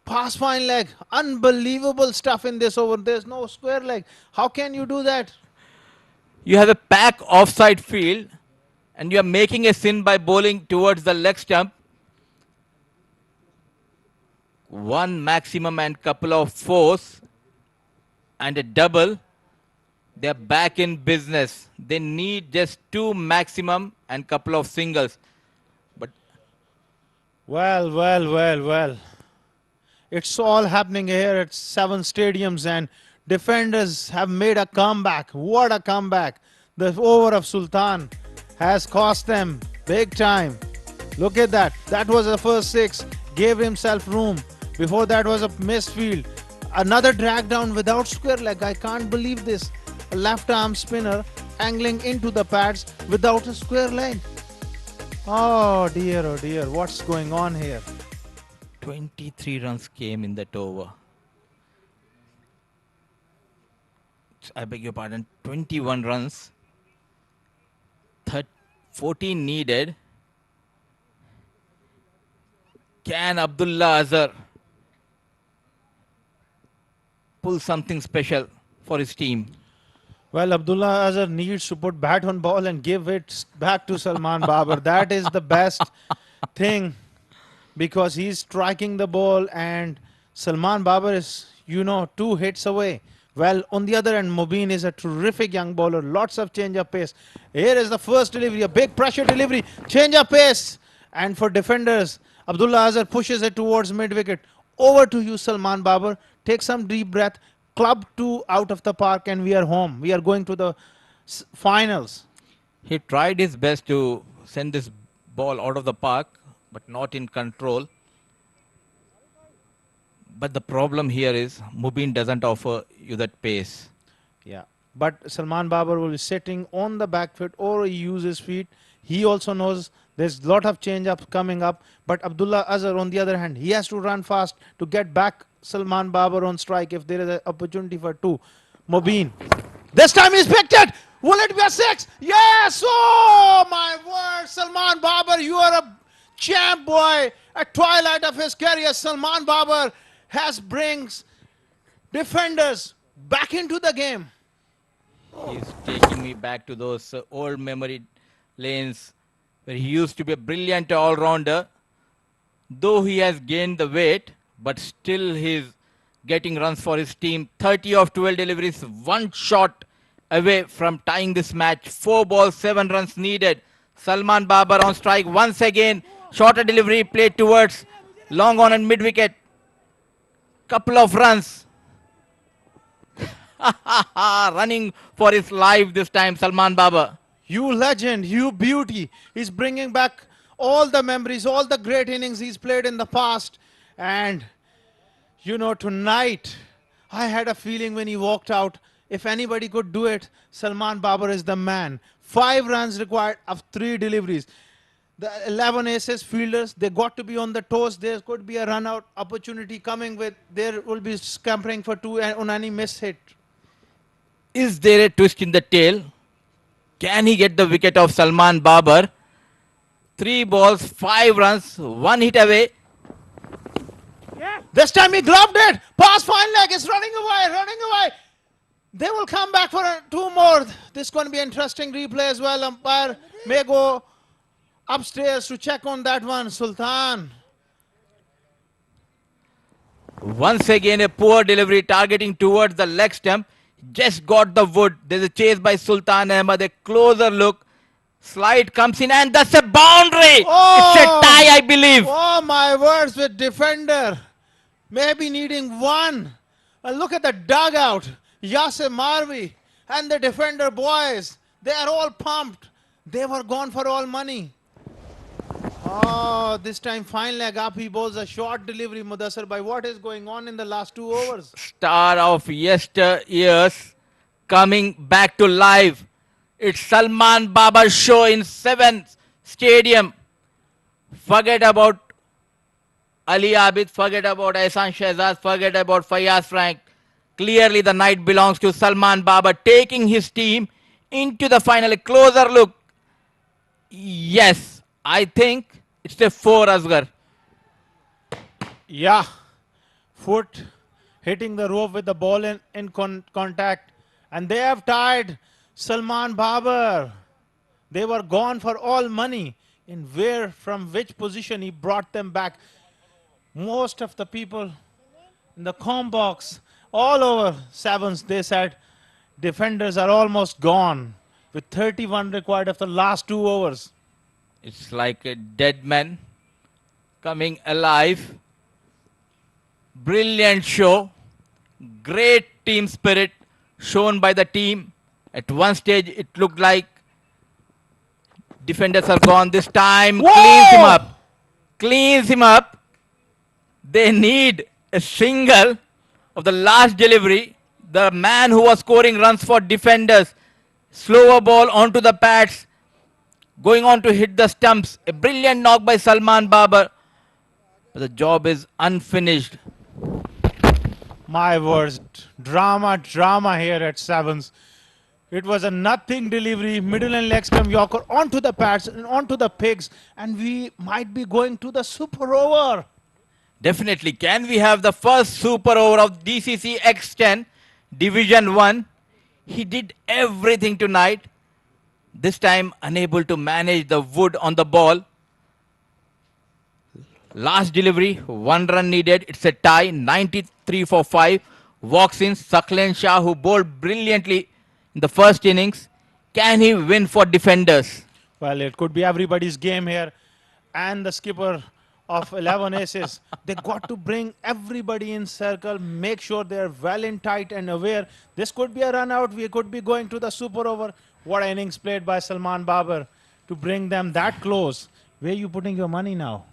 S5: pass fine leg. Unbelievable stuff in this over. There's no square leg. How can you do that?
S1: You have a pack offside field and you are making a sin by bowling towards the leg stump. One maximum and couple of 4s and a double. They're back in business. They need just 2 maximum and couple of singles. But
S5: Well. It's all happening here at 7 stadiums and defenders have made a comeback. What a comeback. The over of Sultan has cost them big time. Look at that. That was the first 6. Gave himself room. Before that was a missed field. Another drag down without square leg. I can't believe this. A left arm spinner angling into the pads without a square leg. Oh dear, what's going on here?
S1: 23 runs came in that over. I beg your pardon, 21 runs. 14 needed. Can Abdullah Azhar pull something special for his team?
S5: Well, Abdullah Azhar needs to put bat on ball and give it back to Salman Babar. That is the best thing because he's striking the ball and Salman Babar is, 2 hits away. Well, on the other end, Mubin is a terrific young bowler. Lots of change of pace. Here is the first delivery, a big pressure delivery. Change of pace. And for defenders, Abdullah Azhar pushes it towards mid-wicket. Over to you, Salman Babar. Take some deep breath. Club 2 out of the park and we are home. We are going to the finals.
S1: He tried his best to send this ball out of the park, but not in control. But the problem here is Mubin doesn't offer you that pace.
S5: Yeah. But Salman Babar will be sitting on the back foot or he uses feet. He also knows there's a lot of change-up coming up. But Abdullah Azhar, on the other hand, he has to run fast to get back Salman Babar on strike if there is an opportunity for 2. Mubin. This time he's picked it. Will it be a 6? Yes! Oh, my word. Salman Babar, you are a champ, boy. At twilight of his career, Salman Babar brings defenders back into the game.
S1: He's taking me back to those old memory lanes where he used to be a brilliant all-rounder. Though he has gained the weight, but still he's getting runs for his team. 30 of 12 deliveries, 1 shot away from tying this match. 4 balls, 7 runs needed. Salman Babar on strike once again. Shorter delivery played towards long on and mid-wicket. Couple of runs. Running for his life this time, Salman Babar.
S5: You legend, you beauty. He's bringing back all the memories, all the great innings he's played in the past. And you know, tonight, I had a feeling when he walked out, if anybody could do it, Salman Babar is the man. 5 runs required of 3 deliveries. The 11 aces fielders, they got to be on the toes. There could be a run out opportunity coming with, there will be scampering for 2 on any miss hit.
S1: Is there a twist in the tail? Can he get the wicket of Salman Babar? 3 balls, 5 runs, 1 hit away.
S5: This time he gloved it. Pass fine leg is running away, running away. They will come back for 2 more. This is going to be an interesting replay as well. Umpire may go upstairs to check on that one. Sultan.
S1: Once again, a poor delivery targeting towards the leg stump. Just got the wood. There's a chase by Sultan Ahmed. A closer look. Slide comes in and that's a boundary.
S5: Oh!
S1: It's a tie, I believe.
S5: Oh, my words with defender. Maybe needing 1. Look at the dugout. Yasir Marvi and the defender boys. They are all pumped. They were gone for all money. Oh, this time fine leg up. He bowls a short delivery, Mudassar. By what is going on in the last 2 overs?
S1: Star of yesteryears coming back to life. It's Salman Babar's show in 7th Stadium. Forget about Ali Abid, forget about Ehsan Shehzad, forget about Fayaz Frank. Clearly the night belongs to Salman Babar, taking his team into the final. A closer look. Yes, I think it's a 4, Asghar.
S5: Yeah. Foot hitting the rope with the ball in contact. And they have tied Salman Babar. They were gone for all money. In where, from which position he brought them back. Most of the people in the com box, all over 7s, they said defenders are almost gone with 31 required of the last 2 overs.
S1: It's like a dead man coming alive. Brilliant show. Great team spirit shown by the team. At one stage, it looked like defenders are gone. This time,
S5: Whoa!
S1: cleans him up. Cleans him up. They need a single of the last delivery. The man who was scoring runs for defenders. Slower ball onto the pads. Going on to hit the stumps. A brilliant knock by Salman Babar. But the job is unfinished.
S5: My words, drama here at 7s. It was a nothing delivery, middle and leg stump Yorker onto the pads and onto the pigs, and we might be going to the super over.
S1: Definitely. Can we have the first super over of DCC X10 Division 1? He did everything tonight. This time unable to manage the wood on the ball. Last delivery, 1 run needed. It's a tie, 93 for 5. Walks in Saklen Shah, who bowled brilliantly in the first innings. Can he win for defenders?
S5: Well, it could be everybody's game here. And the skipper of 11 aces, they got to bring everybody in circle, make sure they're well in tight and aware. This could be a run out. We could be going to the super over. What innings played by Salman Babar to bring them that close. Where are you putting your money now?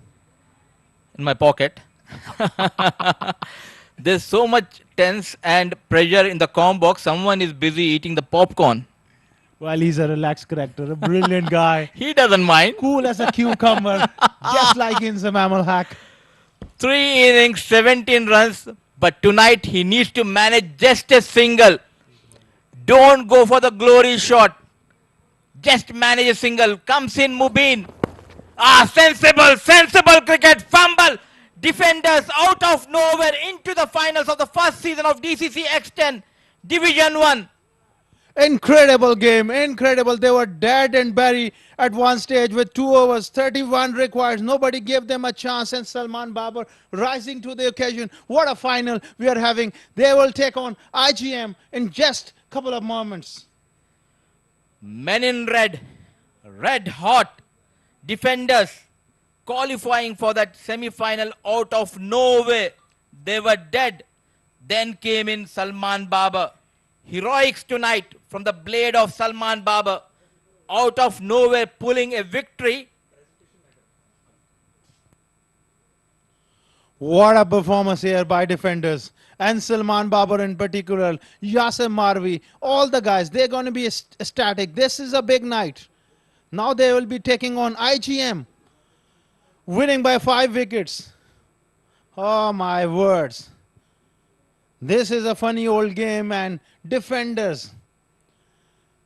S1: In my pocket. There's so much tense and pressure in the com box. Someone is busy eating the popcorn.
S5: Well, he's a relaxed character, a brilliant guy.
S1: He doesn't mind.
S5: Cool as a cucumber, just like in the mammal hack.
S1: 3 innings, 17 runs. But tonight he needs to manage just a single. Don't go for the glory shot. Just manage a single. Comes in Mubin. Sensible cricket. Fumble. Defenders out of nowhere into the finals of the first season of DCC X10 Division 1.
S5: Incredible game, incredible. They were dead and buried at one stage with 2 overs, 31 required. Nobody gave them a chance, and Salman Babar rising to the occasion. What a final we are having. They will take on IGM in just a couple of moments.
S1: Men in red, red hot defenders qualifying for that semi-final out of nowhere. They were dead. Then came in Salman Babar. Heroics tonight from the blade of Salman Babar. Out of nowhere pulling a victory.
S5: What a performance here by defenders. And Salman Babar in particular, Yasser Marvi, all the guys, they're going to be ecstatic. This is a big night. Now they will be taking on IGM, winning by 5 wickets. Oh my words. This is a funny old game, and defenders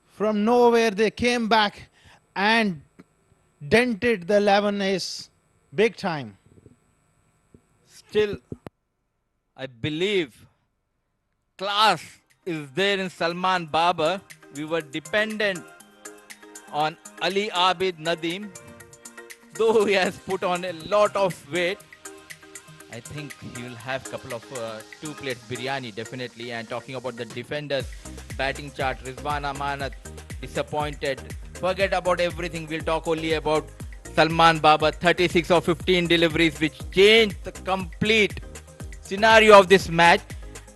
S5: from nowhere, they came back and dented the 11 ace big time.
S1: Still, I believe class is there in Salman Babar. We were dependent on Ali Abid Nadeem, though he has put on a lot of weight. I think he will have a couple of 2 plates biryani definitely. And talking about the defenders, batting chart, Rizwan Amanat disappointed. Forget about everything. We'll talk only about Salman Babar, 36 of 15 deliveries, which changed the complete scenario of this match.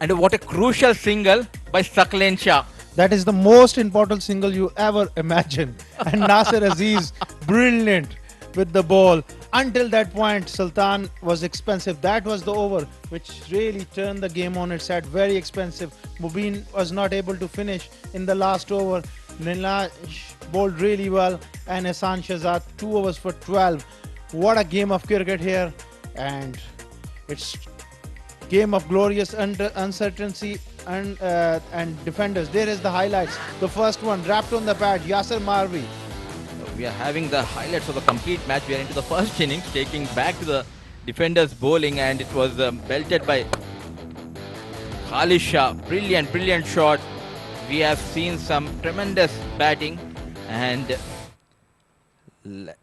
S1: And what a crucial single by Saklen Shah.
S5: That is the most important single you ever imagine. And Nasir Aziz, brilliant with the ball. Until that point, Sultan was expensive. That was the over which really turned the game on its head. Very expensive. Mubin was not able to finish in the last over. Nilash bowled really well. And Ehsan Shahzad, 2 overs for 12. What a game of cricket here. And it's game of glorious uncertainty and defenders. There is the highlights. The first one, wrapped on the pad, Yasser Marvi.
S1: We are having the highlights of the complete match. We are into the first innings, taking back to the defenders bowling, and it was belted by Khalid Shah. Brilliant, brilliant shot. We have seen some tremendous batting, and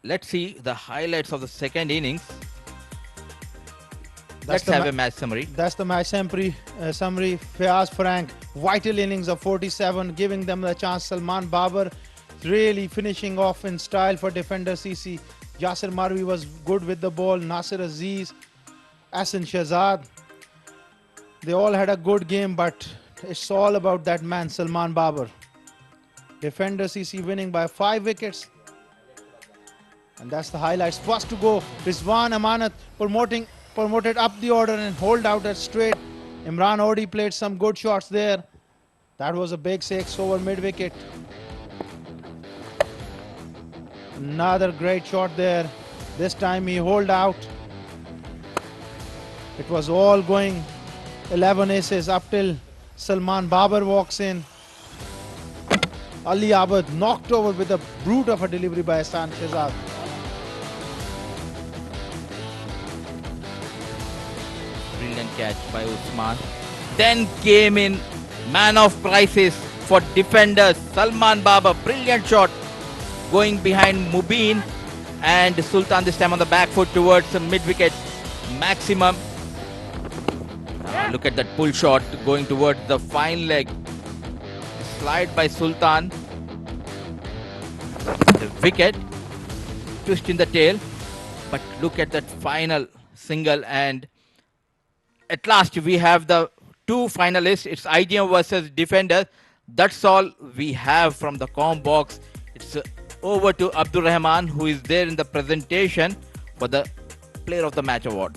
S1: let's see the highlights of the second innings. Let's have a match summary.
S5: That's the match summary. Fayaz Frank, vital innings of 47, giving them the chance. Salman Babar really finishing off in style for defender CC. Yasser Marvi was good with the ball. Nasir Aziz, Ehsan Shahzad. They all had a good game, but it's all about that man, Salman Babar. Defender CC winning by 5 wickets. And that's the highlights. First to go, Rizwan Amanat promoted up the order and hold out at straight. Imran Odi played some good shots there. That was a big 6 over mid-wicket. Another great shot there. This time he hold out. It was all going 11 aces up till Salman Babar walks in. Ali Abad knocked over with a brute of a delivery by Ehsan Shahzad.
S1: Brilliant catch by Usman. Then came in man of crisis for defenders, Salman Babar. Brilliant shot going behind Mubin, and Sultan this time on the back foot towards the mid-wicket maximum. Look at that pull shot going towards the fine leg. Slide by Sultan. The wicket. Twist in the tail. But look at that final single, and at last we have the 2 finalists. It's IGM versus defenders. That's all we have from the comm box. It's over to Abdul Rahman, who is there in the presentation for the Player of the Match award.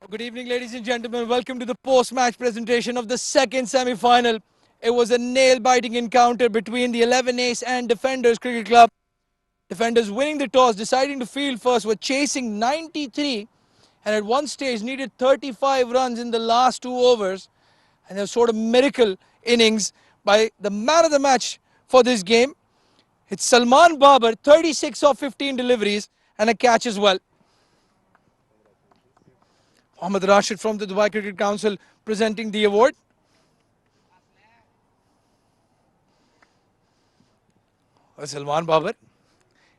S3: Good evening, ladies and gentlemen. Welcome to the post-match presentation of the second semi-final. It was a nail-biting encounter between the 11 Ace and Defenders Cricket Club. Defenders winning the toss, deciding to field first, were chasing 93 and at one stage needed 35 runs in the last 2 overs. And a sort of miracle innings by the man of the match for this game. It's Salman Babar, 36 of 15 deliveries and a catch as well. Mohammad Rashid from the Dubai Cricket Council presenting the award. और Salman Babar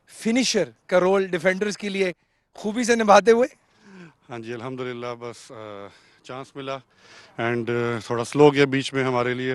S3: finisher का role defenders के लिए खूबी से निभाते हुए.
S8: हाँ जी अल्हम्दुलिल्लाह बस चांस मिला एंड थोड़ा स्लो गया बीच में हमारे लिए